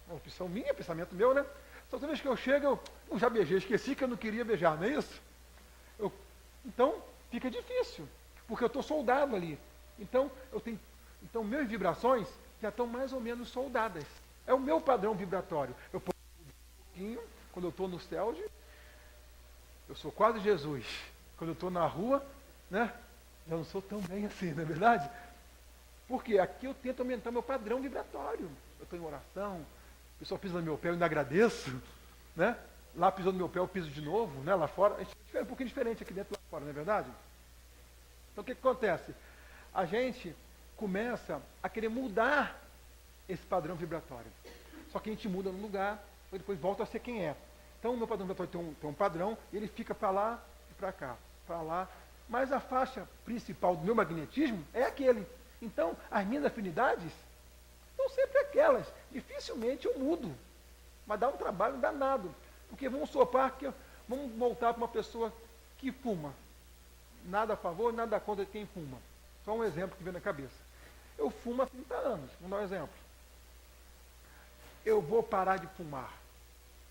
É uma opção minha, pensamento meu, né? Só toda vez que eu chego, eu já beijei, esqueci que eu não queria beijar, não é isso? Então, fica difícil, porque eu estou soldado ali. Então, minhas vibrações já estão mais ou menos soldadas. É o meu padrão vibratório. Eu posso um pouquinho, quando eu estou no céu, eu sou quase Jesus. Quando eu estou na rua, né? Eu não sou tão bem assim, não é verdade? Porque aqui eu tento aumentar meu padrão vibratório. Eu estou em oração, o pessoal pisa no meu pé, eu ainda agradeço, né? Lá pisou no meu pé, eu piso de novo, né? Lá fora, a gente é um pouquinho diferente aqui dentro e lá fora, não é verdade? Então o que acontece? A gente começa a querer mudar esse padrão vibratório. Só que a gente muda no lugar, e depois volta a ser quem é. Então o meu padrão vibratório tem um padrão, e ele fica para lá e para cá, para lá. Mas a faixa principal do meu magnetismo é aquele. Então, as minhas afinidades são sempre aquelas. Dificilmente eu mudo. Mas dá um trabalho danado. Porque vamos sopar que vamos voltar para uma pessoa que fuma. Nada a favor, nada contra quem fuma. Só um exemplo que vem na cabeça. Eu fumo há 30 anos. Vamos dar um exemplo. Eu vou parar de fumar.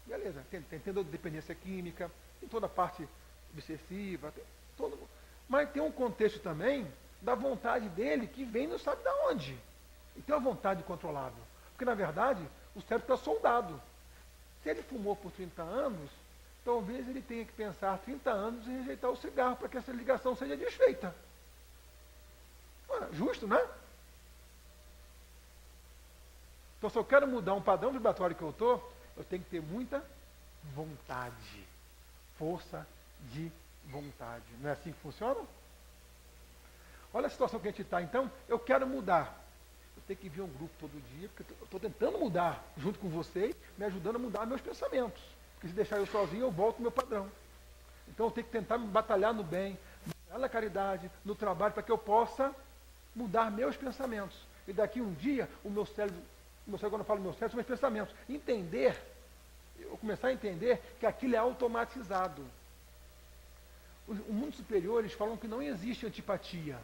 Beleza, tem toda a dependência química, tem toda a parte obsessiva, mas tem um contexto também da vontade dele que vem não sabe de onde. E tem uma vontade incontrolável. Porque, na verdade, o cérebro está soldado. Se ele fumou por 30 anos, talvez ele tenha que pensar 30 anos e rejeitar o cigarro para que essa ligação seja desfeita. Justo, né? Então, se eu quero mudar um padrão vibratório que eu tenho que ter muita vontade. Força de vontade. Não é assim que funciona? Olha a situação que a gente está. Então, eu quero mudar. Eu tenho que vir a um grupo todo dia, porque eu estou tentando mudar junto com vocês, me ajudando a mudar meus pensamentos. Porque se deixar eu sozinho, eu volto ao meu padrão. Então, eu tenho que tentar me batalhar no bem, na caridade, no trabalho, para que eu possa mudar meus pensamentos. E daqui um dia, o meu cérebro, quando eu falo meu cérebro, são meus pensamentos. Eu começar a entender que aquilo é automatizado. Os mundos superiores falam que não existe antipatia.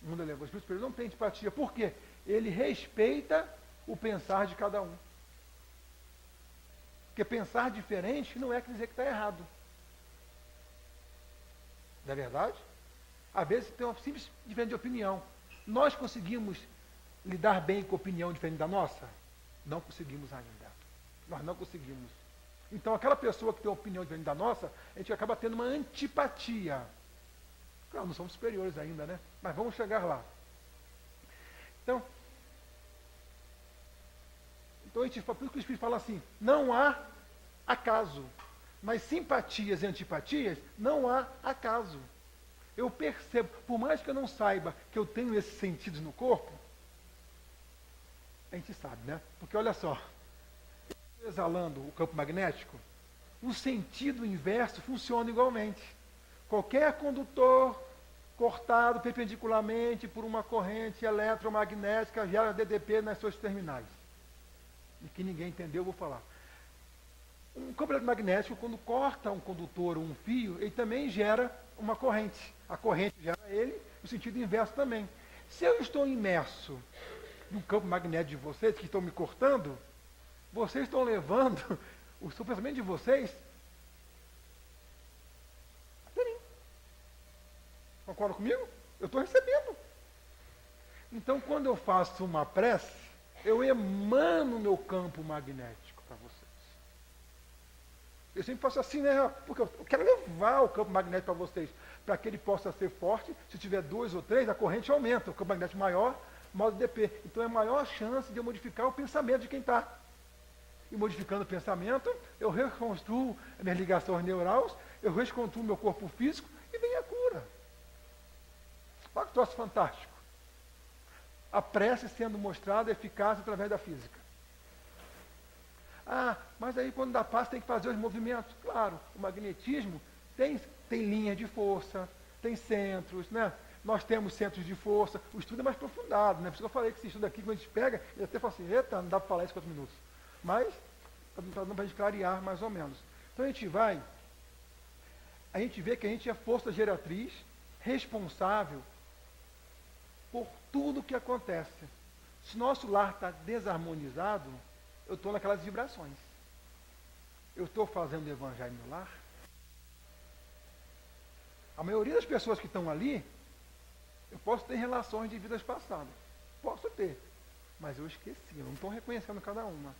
O mundo elevado, os mundos superiores não tem antipatia. Por quê? Ele respeita o pensar de cada um. Porque pensar diferente não é dizer que está errado. Não é verdade? Às vezes tem uma simples diferença de opinião. Nós conseguimos lidar bem com a opinião diferente da nossa? Não conseguimos ainda. Nós não conseguimos. Então, aquela pessoa que tem uma opinião diferente da nossa, a gente acaba tendo uma antipatia. Claro, não somos superiores ainda, né? Mas vamos chegar lá. Então a gente fala, por isso que o Espírito fala assim, não há acaso. Nas simpatias e antipatias, não há acaso. Eu percebo, por mais que eu não saiba que eu tenho esses sentidos no corpo, a gente sabe, né? Porque olha só, exalando o campo magnético, o sentido inverso funciona igualmente. Qualquer condutor cortado perpendicularmente por uma corrente eletromagnética gera DDP nas suas terminais. E que ninguém entendeu, eu vou falar. Um campo eletromagnético, quando corta um condutor ou um fio, ele também gera uma corrente. A corrente gera ele, o sentido inverso também. Se eu estou imerso no campo magnético de vocês, que estão me cortando, vocês estão levando o seu pensamento de vocês até mim. Concorda comigo? Eu estou recebendo. Então, quando eu faço uma prece, eu emano meu campo magnético para vocês. Eu sempre faço assim, né? Porque eu quero levar o campo magnético para vocês, para que ele possa ser forte. Se tiver 2 ou 3, a corrente aumenta. O campo magnético maior, modo DP. Então é a maior chance de eu modificar o pensamento de quem está. E modificando o pensamento, eu reconstruo minhas ligações neurais, eu reconstruo meu corpo físico e vem a cura. Olha que troço fantástico. A prece sendo mostrada eficaz através da física. Ah, mas aí quando dá passo tem que fazer os movimentos. Claro, o magnetismo tem linhas de força, tem centros, né? Nós temos centros de força, o estudo é mais aprofundado, né? Por isso que eu falei que esse estudo aqui, quando a gente pega, ele até fala assim, eita, não dá para falar isso em 4 minutos. Mas, para a gente clarear mais ou menos. Então a gente vê que a gente é força geratriz, responsável por tudo que acontece. Se nosso lar está desarmonizado, eu estou naquelas vibrações. Eu estou fazendo o evangelho no lar? A maioria das pessoas que estão ali, eu posso ter relações de vidas passadas. Posso ter. Mas eu esqueci, eu não estou reconhecendo cada uma.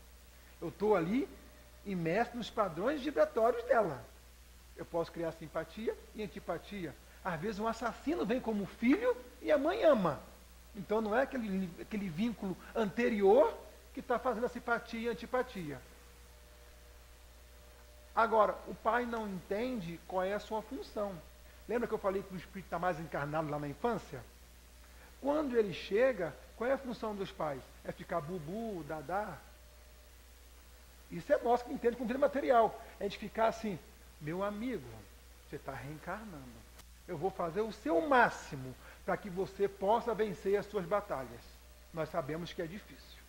Eu estou ali imerso nos padrões vibratórios dela. Eu posso criar simpatia e antipatia. Às vezes um assassino vem como filho e a mãe ama. Então não é aquele vínculo anterior que está fazendo a simpatia e a antipatia. Agora, o pai não entende qual é a sua função. Lembra que eu falei que o espírito está mais encarnado lá na infância? Quando ele chega, qual é a função dos pais? É ficar bubu, dadá? Isso é nós que entendemos com vida material. É de ficar assim, meu amigo, você está reencarnando. Eu vou fazer o seu máximo para que você possa vencer as suas batalhas. Nós sabemos que é difícil.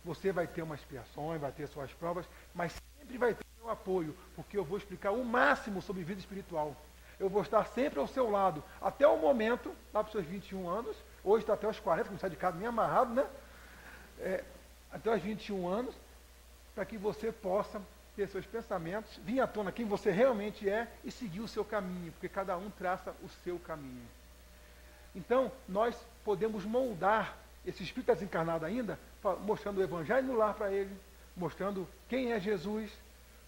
Você vai ter umas expiações, vai ter suas provas, mas sempre vai ter meu apoio, porque eu vou explicar o máximo sobre vida espiritual. Eu vou estar sempre ao seu lado, até o momento, lá para os seus 21 anos, hoje está até os 40, que não sai de casa nem amarrado, né? Até os 21 anos, para que você possa ter seus pensamentos, vir à tona quem você realmente é e seguir o seu caminho, porque cada um traça o seu caminho. Então, nós podemos moldar esse espírito desencarnado ainda, mostrando o evangelho no lar para ele, mostrando quem é Jesus,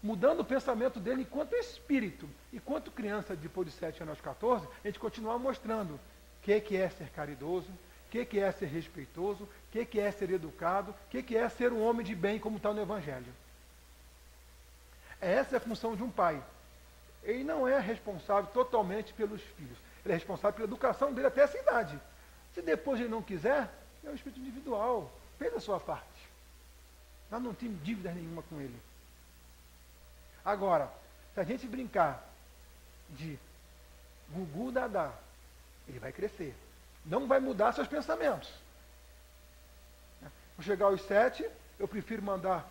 mudando o pensamento dele enquanto espírito, enquanto criança, depois de 7 anos aos 14, a gente continua mostrando o que é ser caridoso, o que é ser respeitoso, o que é ser educado, o que é ser um homem de bem, como está no evangelho. Essa é a função de um pai. Ele não é responsável totalmente pelos filhos. Ele é responsável pela educação dele até essa idade. Se depois ele não quiser, é um espírito individual. Fez a sua parte. Nós não temos dívida nenhuma com ele. Agora, se a gente brincar de gugu dadá, ele vai crescer. Não vai mudar seus pensamentos. Vou chegar aos 7, eu prefiro mandar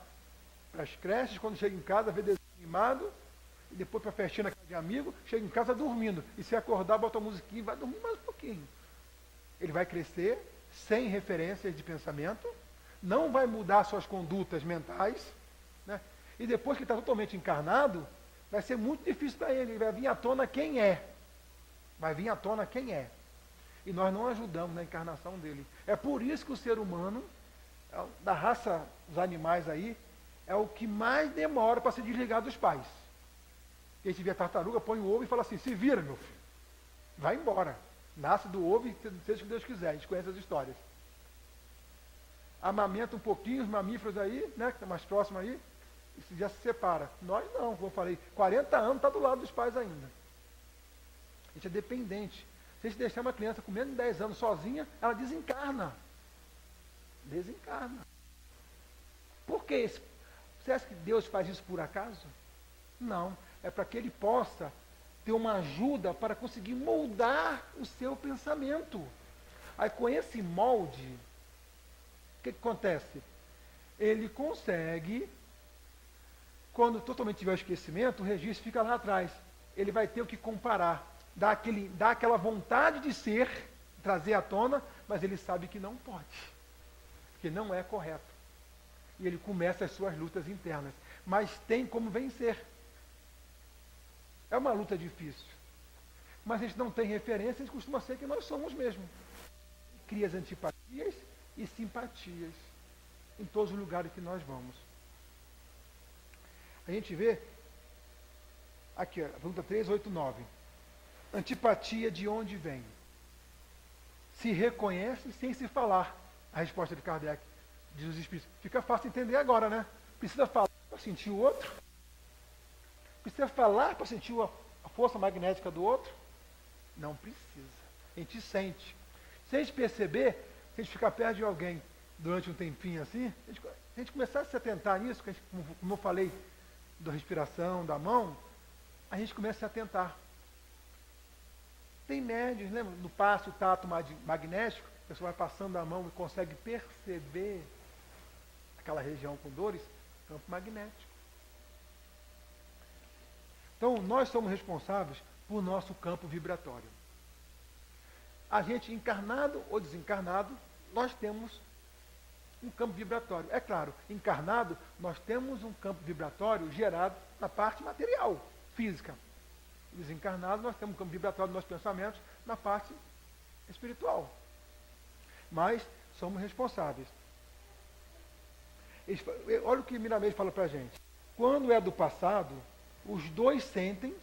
para as creches, quando chego em casa, ver desenho animado, e depois para a festinha na casa de amigo, chego em casa dormindo. E se acordar, bota a musiquinha e vai dormir mais um pouquinho. Ele vai crescer sem referências de pensamento, não vai mudar suas condutas mentais, né? E depois que está totalmente encarnado, vai ser muito difícil para ele. Ele vai vir à tona quem é. Vai vir à tona quem é. E nós não ajudamos na encarnação dele. É por isso que o ser humano, da raça dos animais aí, é o que mais demora para se desligar dos pais. Porque a gente vê a tartaruga, põe o ovo e fala assim, se vira, meu filho. Vai embora. Nasce do ovo e seja o que Deus quiser. A gente conhece as histórias. Amamenta um pouquinho os mamíferos aí, né, que está mais próximo aí, e já se separa. Nós não, como eu falei, 40 anos está do lado dos pais ainda. A gente é dependente. Se a gente deixar uma criança com menos de 10 anos sozinha, ela desencarna. Desencarna. Por que isso? Você acha que Deus faz isso por acaso? Não. É para que ele possa ter uma ajuda para conseguir moldar o seu pensamento. Aí com esse molde, o que acontece? Ele consegue, quando totalmente tiver o esquecimento, o registro fica lá atrás. Ele vai ter o que comparar. Dá aquela vontade de ser, trazer à tona, mas ele sabe que não pode. Que não é correto. E ele começa as suas lutas internas. Mas tem como vencer. É uma luta difícil. Mas a gente não tem referência, a gente costuma ser que nós somos mesmo. Cria as antipatias e simpatias em todos os lugares que nós vamos. A gente vê, aqui, ó, pergunta 389. Antipatia de onde vem? Se reconhece sem se falar. A resposta de Kardec, diz os espíritos. Fica fácil entender agora, né? Precisa falar para sentir o outro? Precisa falar para sentir a força magnética do outro? Não precisa. A gente sente. Se a gente perceber, se a gente ficar perto de alguém durante um tempinho assim, a gente começar a se atentar nisso, como eu falei, da respiração, da mão, a gente começa a se atentar. Tem médios, lembra? No passo, o tato magnético, a pessoa vai passando a mão e consegue perceber aquela região com dores, campo magnético. Então, nós somos responsáveis por nosso campo vibratório. A gente, encarnado ou desencarnado, nós temos um campo vibratório. É claro, encarnado, nós temos um campo vibratório gerado na parte material, física. Desencarnado, nós temos um campo vibratório dos nossos pensamentos na parte espiritual. Mas somos responsáveis. Olha o que Miramês fala para a gente. Quando é do passado, os dois sentem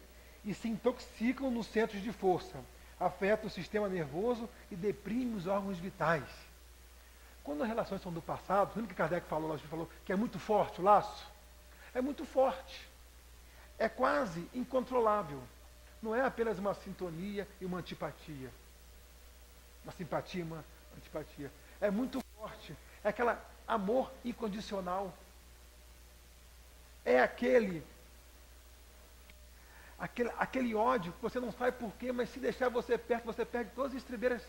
e se intoxicam nos centros de força, afeta o sistema nervoso e deprime os órgãos vitais. Quando as relações são do passado, lembra que Kardec falou que é muito forte o laço? É muito forte. É quase incontrolável. Não é apenas uma sintonia e uma antipatia. Uma simpatia e uma antipatia. É muito forte. É aquele amor incondicional. É aquele ódio que você não sabe porquê, mas se deixar você perto, você perde todas as estribeiras.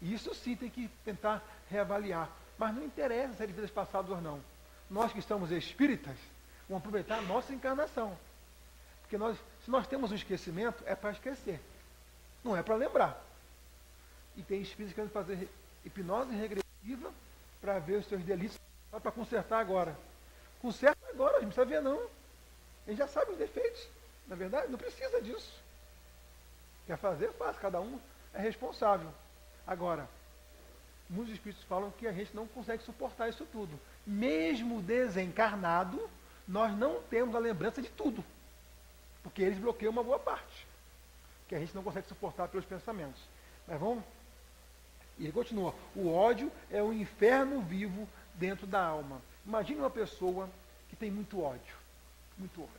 E isso sim tem que tentar reavaliar. Mas não interessa se é de vidas passadas ou não. Nós que estamos espíritas, vamos aproveitar a nossa encarnação. Porque se nós temos um esquecimento, é para esquecer. Não é para lembrar. E tem espíritos que querem fazer hipnose regressiva para ver os seus delitos, só para consertar agora. Conserta agora, a gente não precisa ver não. A gente já sabe os defeitos. Na verdade, não precisa disso. Quer fazer, faz. Cada um é responsável. Agora, muitos espíritos falam que a gente não consegue suportar isso tudo. Mesmo desencarnado, nós não temos a lembrança de tudo. Porque eles bloqueiam uma boa parte. Que a gente não consegue suportar pelos pensamentos. Mas vamos... E ele continua. O ódio é o inferno vivo dentro da alma. Imagine uma pessoa que tem muito ódio. Muito ódio.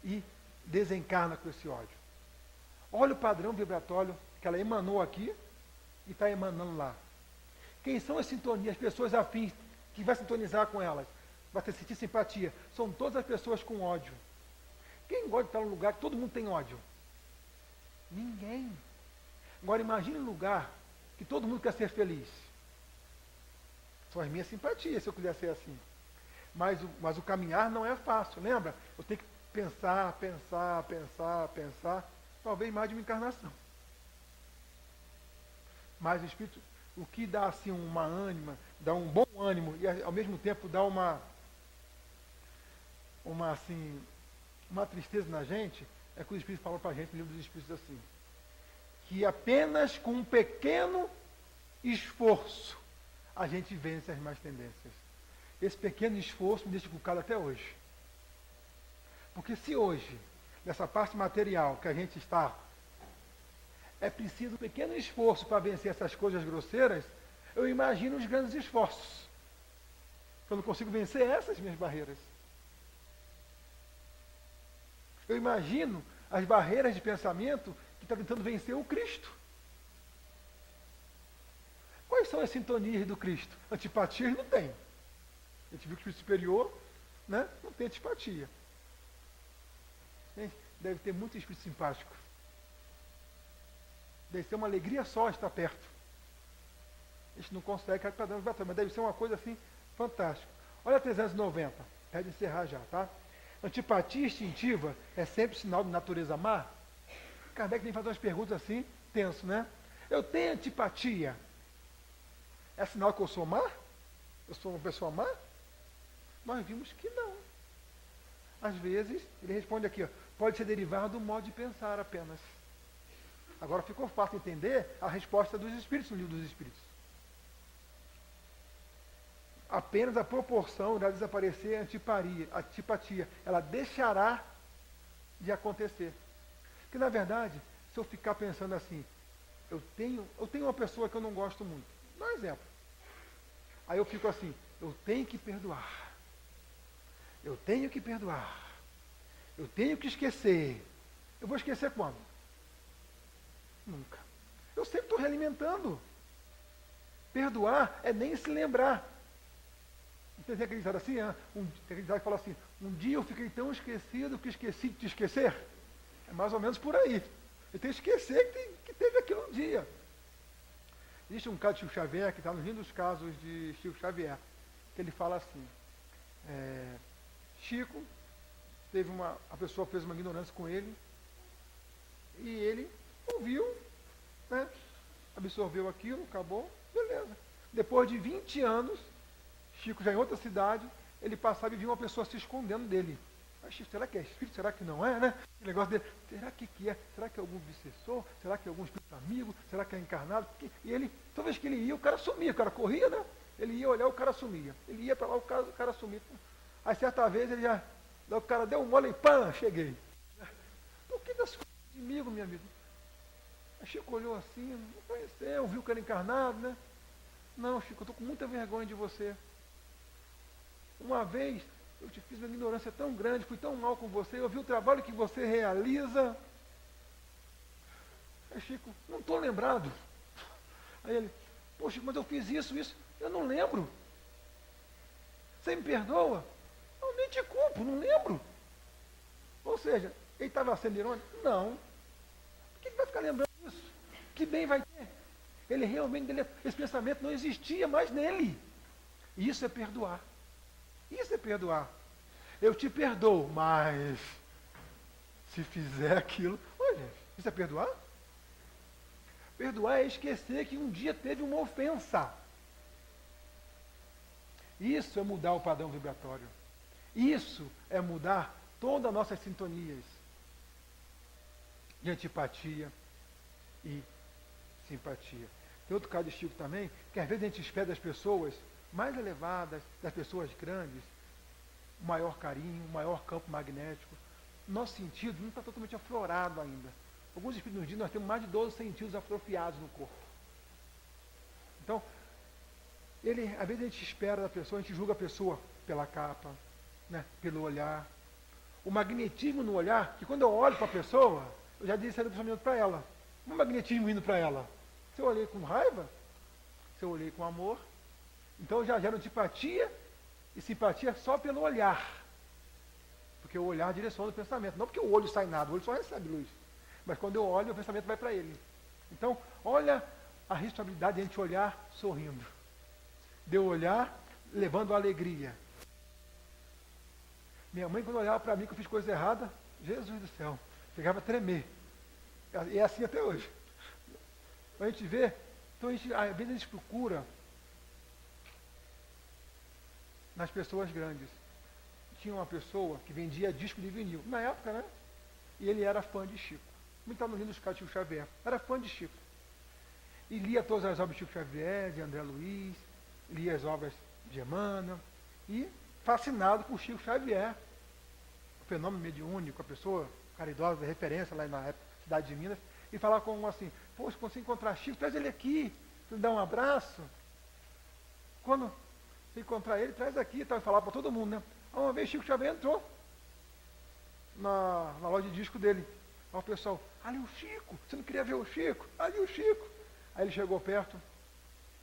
E desencarna com esse ódio. Olha o padrão vibratório que ela emanou aqui e está emanando lá. Quem são as sintonias, as pessoas afins que vai sintonizar com elas? Vai ter sentir simpatia. São todas as pessoas com ódio. Quem gosta de estar num lugar que todo mundo tem ódio? Ninguém. Agora imagine um lugar que todo mundo quer ser feliz. São as minhas simpatias, se eu quiser ser assim. Mas o caminhar não é fácil, lembra? Eu tenho que pensar. Talvez mais de uma encarnação. Mas o Espírito, o que dá assim uma ânima, dá um bom ânimo e ao mesmo tempo dá uma tristeza na gente, é que o Espírito fala para a gente no livro dos Espíritos assim, que apenas com um pequeno esforço a gente vence as más tendências. Esse pequeno esforço me deixa culpado até hoje. Porque se hoje, nessa parte material que a gente está, é preciso um pequeno esforço para vencer essas coisas grosseiras, eu imagino os grandes esforços. Eu não consigo vencer essas minhas barreiras. Eu imagino as barreiras de pensamento que está tentando vencer o Cristo. Quais são as sintonias do Cristo? Antipatias não tem. A gente viu que o Espírito Superior, né, não tem antipatia. Gente, deve ter muito espírito simpático. Deve ser uma alegria só estar perto. A gente não consegue estar dando batalha, mas deve ser uma coisa assim fantástica. Olha a 390, pede encerrar já, tá? Antipatia instintiva é sempre sinal de natureza má? Kardec tem que fazer umas perguntas assim, tenso, né? Eu tenho antipatia. É sinal que eu sou má? Eu sou uma pessoa má? Nós vimos que não. Às vezes, ele responde aqui, ó, pode ser derivado do modo de pensar apenas. Agora ficou fácil entender a resposta dos Espíritos no livro dos Espíritos. Apenas a proporção irá desaparecer a antipatia. Ela deixará de acontecer. Porque, na verdade, se eu ficar pensando assim, eu tenho uma pessoa que eu não gosto muito. Dá um exemplo. Aí eu fico assim, eu tenho que perdoar. Eu tenho que perdoar. Eu tenho que esquecer. Eu vou esquecer quando? Nunca. Eu sempre estou realimentando. Perdoar é nem se lembrar. Tem aquele ditado assim, tem aquele ditado que fala assim, um dia eu fiquei tão esquecido que esqueci de te esquecer. É mais ou menos por aí. Eu tenho que esquecer que teve aquilo um dia. Existe um caso de Chico Xavier, que está nos lindos casos de Chico Xavier, que ele fala assim, Chico, a pessoa fez uma ignorância com ele, e ele ouviu, né, absorveu aquilo, acabou, beleza. Depois de 20 anos, Chico já em outra cidade, ele passava e via uma pessoa se escondendo dele. Mas Chico, será que é espírito? Será que não é, né? O negócio dele, será que é? Será que é algum obsessor? Será que é algum espírito amigo? Será que é encarnado? E ele, toda vez que ele ia, o cara sumia, o cara corria, né? Ele ia olhar, o cara sumia. Ele ia para lá, o cara sumia. Aí certa vez ele já, o cara deu um mole e pã, cheguei. Por que das coisas comigo, meu amigo? Aí Chico olhou assim, não conheceu, viu que era encarnado, né? Não, Chico, eu estou com muita vergonha de você. Uma vez eu te fiz uma ignorância tão grande, fui tão mal com você, eu vi o trabalho que você realiza. Aí Chico, não estou lembrado. Aí ele, poxa, mas eu fiz isso, eu não lembro. Você me perdoa? Eu nem te culpo, não lembro. Ou seja, ele estava sendo irônico? Não. Por que ele vai ficar lembrando disso? Que bem vai ter? Ele realmente, esse pensamento não existia mais nele. E isso é perdoar. Isso é perdoar. Eu te perdoo, mas se fizer aquilo... Olha, isso é perdoar? Perdoar é esquecer que um dia teve uma ofensa. Isso é mudar o padrão vibratório. Isso é mudar todas as nossas sintonias de antipatia e simpatia. Tem outro caso de Chico também, que às vezes a gente espera das pessoas mais elevadas, das pessoas grandes, um maior carinho, um maior campo magnético. Nosso sentido não está totalmente aflorado ainda. Alguns espíritos nos dizem que nós temos mais de 12 sentidos atrofiados no corpo. Então, às vezes a gente espera da pessoa, a gente julga a pessoa pela capa, né, pelo olhar. O magnetismo no olhar, que quando eu olho para a pessoa, eu já disse o pensamento para ela. Um magnetismo indo para ela. Se eu olhei com raiva, se eu olhei com amor, então eu já gero antipatia e simpatia só pelo olhar. Porque o olhar direciona o pensamento. Não porque o olho sai nada, o olho só recebe luz. Mas quando eu olho, o pensamento vai para ele. Então, olha a responsabilidade de a gente olhar sorrindo. De eu olhar levando alegria. Minha mãe, quando olhava para mim que eu fiz coisa errada, Jesus do céu, chegava a tremer. E é assim até hoje. A gente vê, então às vezes a gente procura nas pessoas grandes. Tinha uma pessoa que vendia disco de vinil, na época, né? E ele era fã de Chico. Muito estava no livro dos casos de Chico Xavier. Era fã de Chico. E lia todas as obras de Chico Xavier, de André Luiz, lia as obras de Emmanuel, e fascinado por Chico Xavier. O fenômeno mediúnico, a pessoa caridosa, de referência lá na época, cidade de Minas, e falava com um assim, poxa, quando você encontrar Chico, traz ele aqui, ele dá um abraço. Quando você encontrar ele, traz aqui e tal, e falar para todo mundo, né? Uma vez Chico Xavier entrou na loja de disco dele. Aí o pessoal, ali o Chico, você não queria ver o Chico? Ali o Chico. Aí ele chegou perto,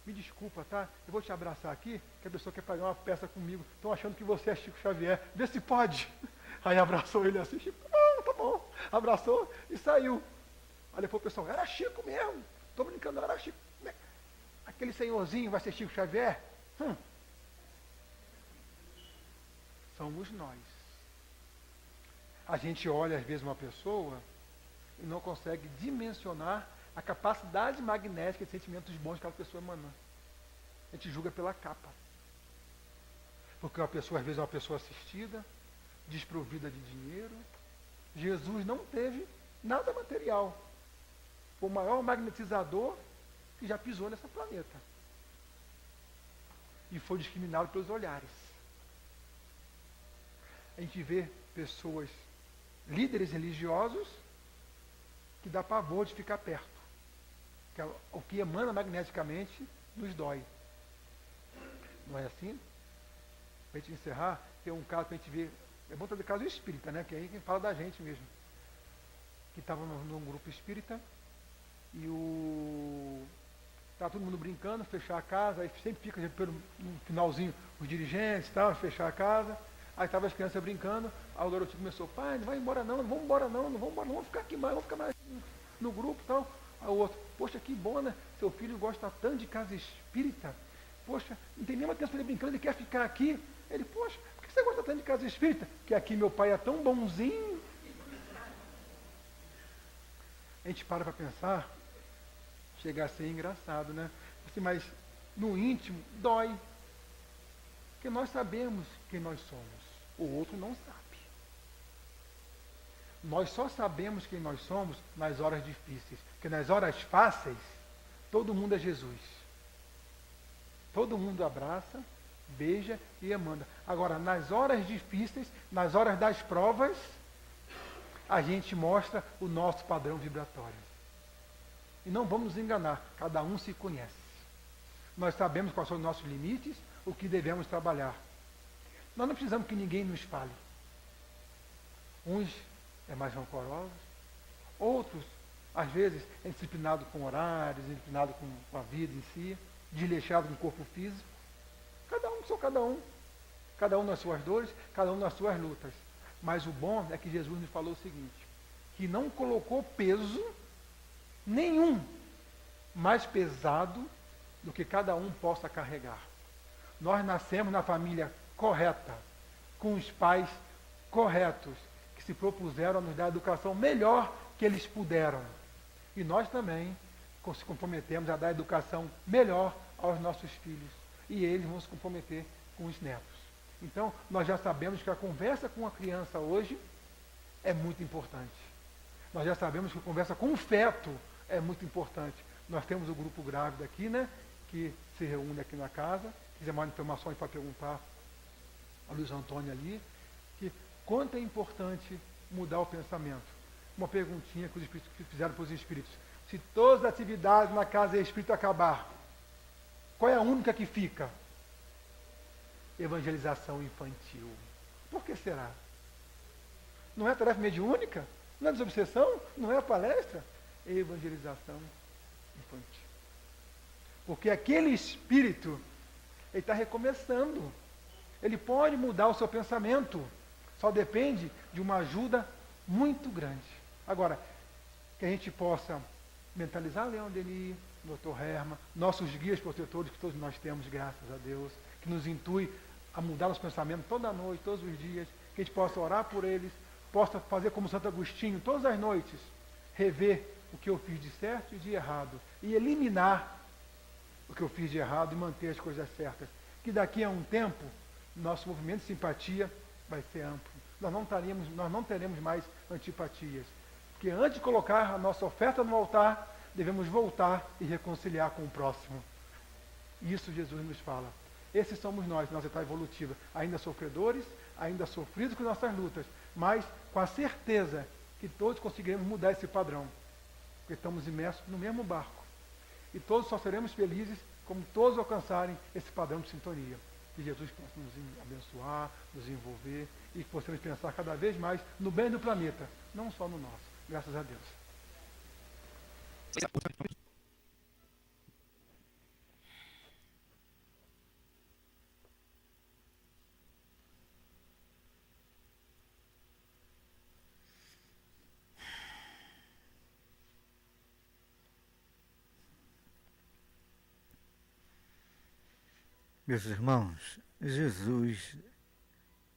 me desculpa, tá? Eu vou te abraçar aqui, que a pessoa quer pagar uma peça comigo. Estão achando que você é Chico Xavier. Vê se pode. Aí abraçou ele assim, Chico, tá bom. Abraçou e saiu. Aí depois o pessoal, era Chico mesmo. Estou brincando, era Chico. Aquele senhorzinho vai ser Chico Xavier? Somos nós. A gente olha às vezes uma pessoa e não consegue dimensionar a capacidade magnética de sentimentos bons que aquela pessoa emana. A gente julga pela capa. Porque uma pessoa, às vezes, é uma pessoa assistida, desprovida de dinheiro. Jesus não teve nada material. Foi o maior magnetizador que já pisou nesse planeta. E foi discriminado pelos olhares. A gente vê pessoas, líderes religiosos, que dá pavor de ficar perto. Que o que emana magneticamente nos dói. Não é assim? Para a gente encerrar, tem um caso para a gente ver. É bom trazer caso espírita, né? Que é aí quem fala da gente mesmo. Que estava num grupo espírita e estava todo mundo brincando, fechar a casa, aí sempre fica no finalzinho os dirigentes, tal, fechar a casa. Aí estavam as crianças brincando, aí o garotinho começou, pai, não vai embora não, não vamos embora não, não vamos embora não, vamos ficar aqui mais, vamos ficar mais no grupo e tal. Aí o outro, poxa, que bom, né? Seu filho gosta tanto de casa espírita. Poxa, não tem nenhuma criança para ele brincando, ele quer ficar aqui. Ele, poxa, por que você gosta tanto de casa espírita? Que aqui meu pai é tão bonzinho. A gente para pensar, chega a ser engraçado, né? Assim, mas no íntimo, dói. Porque nós sabemos quem nós somos. O outro não sabe. Nós só sabemos quem nós somos nas horas difíceis. Porque nas horas fáceis, todo mundo é Jesus. Todo mundo abraça, beija e manda. Agora, nas horas difíceis, nas horas das provas, a gente mostra o nosso padrão vibratório. E não vamos nos enganar, cada um se conhece. Nós sabemos quais são os nossos limites, o que devemos trabalhar. Nós não precisamos que ninguém nos fale. Uns é mais rancorosos, outros, às vezes, é disciplinado com horários, disciplinado com a vida em si, desleixado com o corpo físico. Cada um sou cada um nas suas dores, cada um nas suas lutas. Mas o bom é que Jesus nos falou o seguinte, que não colocou peso nenhum mais pesado do que cada um possa carregar. Nós nascemos na família correta, com os pais corretos, que se propuseram a nos dar a educação melhor que eles puderam. E nós também se comprometemos a dar a educação melhor aos nossos filhos. E eles vão se comprometer com os netos. Então, nós já sabemos que a conversa com a criança hoje é muito importante. Nós já sabemos que a conversa com o feto é muito importante. Nós temos o grupo grávido aqui, né? Que se reúne aqui na casa. Se quiser mais informações para perguntar a Luiz Antônio ali, que quanto é importante mudar o pensamento. Uma perguntinha que os espíritos fizeram para os espíritos. Se todas as atividades na casa espírita acabar, qual é a única que fica? Evangelização infantil. Por que será? Não é tarefa mediúnica? Não é desobsessão? Não é a palestra? É evangelização infantil. Porque aquele espírito, ele está recomeçando. Ele pode mudar o seu pensamento. Só depende de uma ajuda muito grande. Agora, que a gente possa mentalizar Leon Denis, Dr. Herman, nossos guias protetores que todos nós temos, graças a Deus, que nos intui a mudar os pensamentos toda noite, todos os dias, que a gente possa orar por eles, possa fazer como Santo Agostinho, todas as noites, rever o que eu fiz de certo e de errado, e eliminar o que eu fiz de errado e manter as coisas certas. Que daqui a um tempo, nosso movimento de simpatia vai ser amplo. Nós não teremos mais antipatias. Porque antes de colocar a nossa oferta no altar, devemos voltar e reconciliar com o próximo. Isso Jesus nos fala. Esses somos nós, nossa etapa evolutiva. Ainda sofredores, ainda sofridos com nossas lutas, mas com a certeza que todos conseguiremos mudar esse padrão. Porque estamos imersos no mesmo barco. E todos só seremos felizes como todos alcançarem esse padrão de sintonia. Que Jesus possa nos abençoar, nos envolver e que possamos pensar cada vez mais no bem do planeta, não só no nosso. Graças a Deus. Meus irmãos, Jesus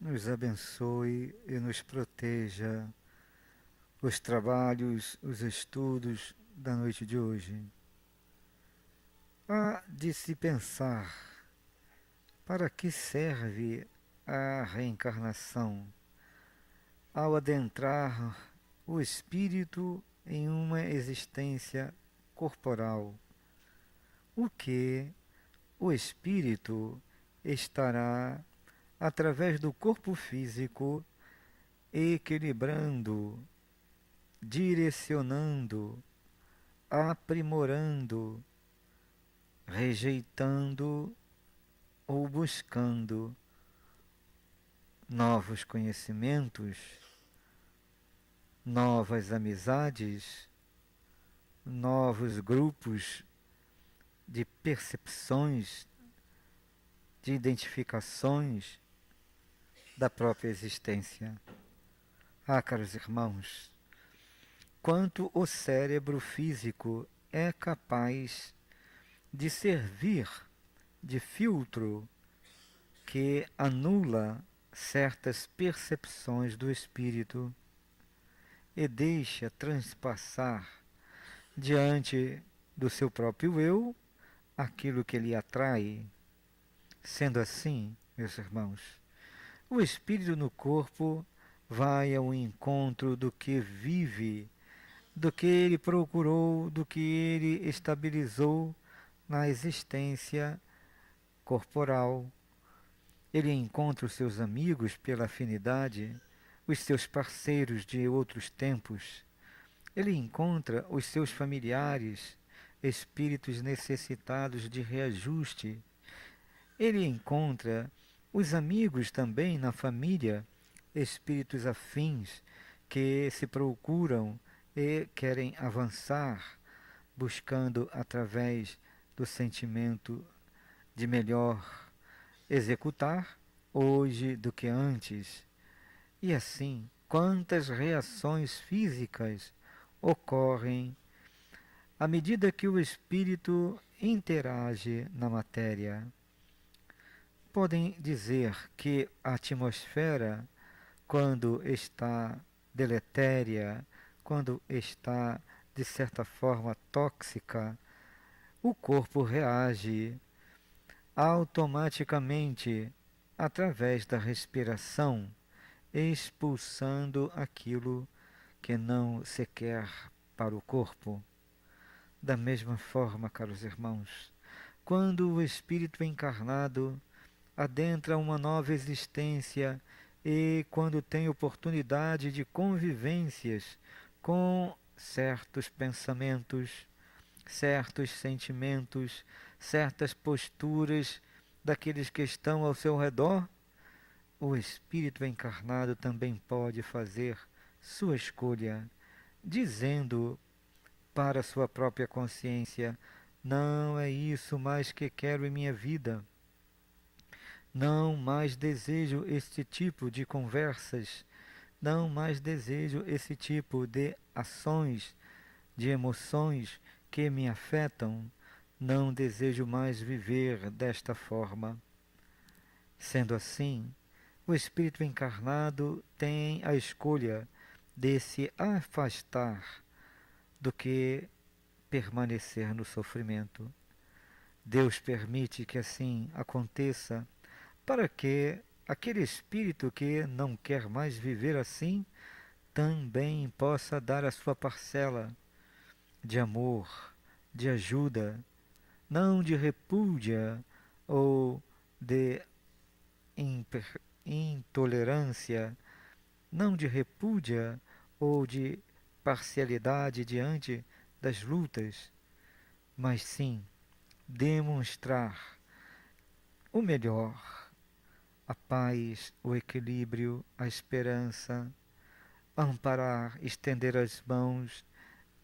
nos abençoe e nos proteja os trabalhos, os estudos da noite de hoje. Há de se pensar para que serve a reencarnação ao adentrar o espírito em uma existência corporal. O que o espírito estará, através do corpo físico, equilibrando, direcionando, aprimorando, rejeitando ou buscando novos conhecimentos, novas amizades, novos grupos de percepções, de identificações da própria existência. Ah, caros irmãos, quanto o cérebro físico é capaz de servir de filtro que anula certas percepções do espírito e deixa transpassar diante do seu próprio eu aquilo que lhe atrai. Sendo assim, meus irmãos, o espírito no corpo vai ao encontro do que vive, do que ele procurou, do que ele estabilizou na existência corporal. Ele encontra os seus amigos pela afinidade, os seus parceiros de outros tempos. Ele encontra os seus familiares, espíritos necessitados de reajuste. Ele encontra os amigos também na família, espíritos afins que se procuram e querem avançar, buscando através do sentimento de melhor executar hoje do que antes. E assim, quantas reações físicas ocorrem à medida que o espírito interage na matéria. Podem dizer que a atmosfera, quando está deletéria, quando está de certa forma tóxica, o corpo reage automaticamente através da respiração, expulsando aquilo que não se quer para o corpo. Da mesma forma, caros irmãos, quando o espírito encarnado adentra uma nova existência e quando tem oportunidade de convivências com certos pensamentos, certos sentimentos, certas posturas daqueles que estão ao seu redor, o espírito encarnado também pode fazer sua escolha, dizendo para sua própria consciência: não é isso mais que quero em minha vida. Não mais desejo este tipo de conversas, não mais desejo esse tipo de ações, de emoções que me afetam, não desejo mais viver desta forma. Sendo assim, o espírito encarnado tem a escolha de se afastar do que permanecer no sofrimento. Deus permite que assim aconteça para que aquele espírito que não quer mais viver assim também possa dar a sua parcela de amor, de ajuda, não de repúdia ou de intolerância, não de repúdia ou de parcialidade diante das lutas, mas sim demonstrar o melhor, a paz, o equilíbrio, a esperança, amparar, estender as mãos,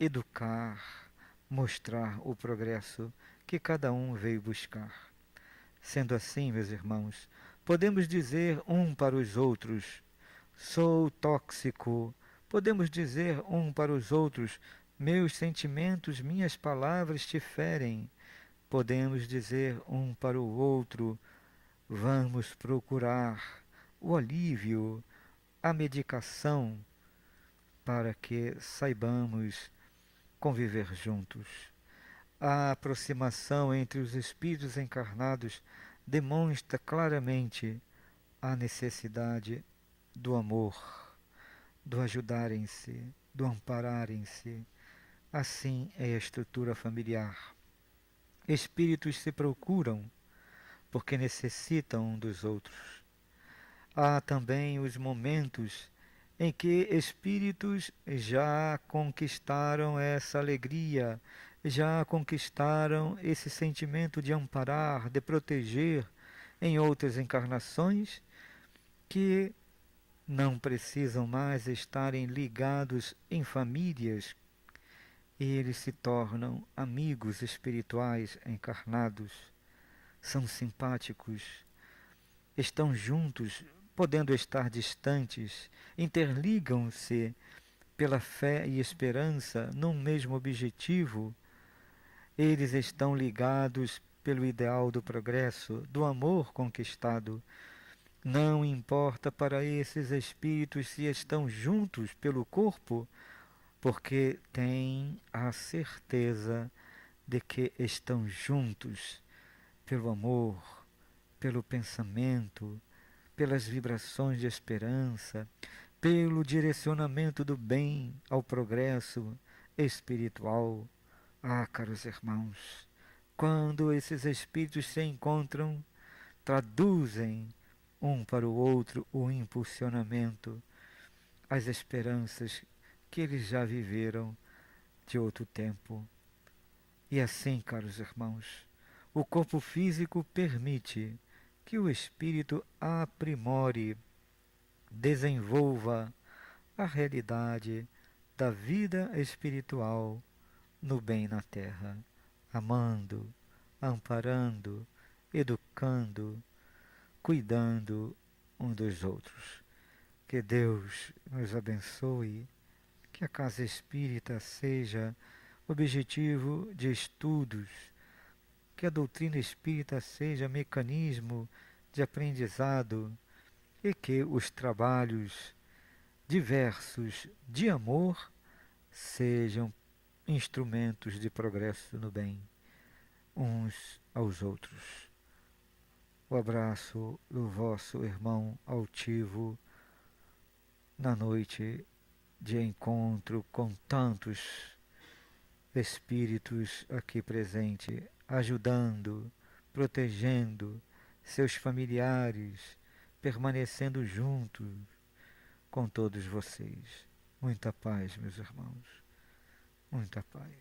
educar, mostrar o progresso que cada um veio buscar. Sendo assim, meus irmãos, podemos dizer um para os outros: sou tóxico. Podemos dizer um para os outros: meus sentimentos, minhas palavras te ferem. Podemos dizer um para o outro: vamos procurar o alívio, a medicação, para que saibamos conviver juntos. A aproximação entre os espíritos encarnados demonstra claramente a necessidade do amor, do ajudarem-se, do ampararem-se. Assim é a estrutura familiar. Espíritos se procuram porque necessitam um dos outros. Há também os momentos em que espíritos já conquistaram essa alegria, já conquistaram esse sentimento de amparar, de proteger em outras encarnações, que não precisam mais estarem ligados em famílias, e eles se tornam amigos espirituais encarnados, são simpáticos, estão juntos, podendo estar distantes, interligam-se pela fé e esperança num mesmo objetivo. Eles estão ligados pelo ideal do progresso, do amor conquistado. Não importa para esses espíritos se estão juntos pelo corpo, porque têm a certeza de que estão juntos pelo amor, pelo pensamento, pelas vibrações de esperança, pelo direcionamento do bem ao progresso espiritual. Ah, caros irmãos, quando esses espíritos se encontram, traduzem um para o outro o impulsionamento, as esperanças que eles já viveram de outro tempo. E assim, caros irmãos, o corpo físico permite que o espírito aprimore, desenvolva a realidade da vida espiritual no bem na terra, amando, amparando, educando, cuidando um dos outros. Que Deus nos abençoe, que a casa espírita seja objetivo de estudos, que a doutrina espírita seja mecanismo de aprendizado e que os trabalhos diversos de amor sejam instrumentos de progresso no bem uns aos outros. O abraço do vosso irmão altivo na noite de encontro com tantos espíritos aqui presentes, ajudando, protegendo seus familiares, permanecendo juntos com todos vocês. Muita paz, meus irmãos, muita paz.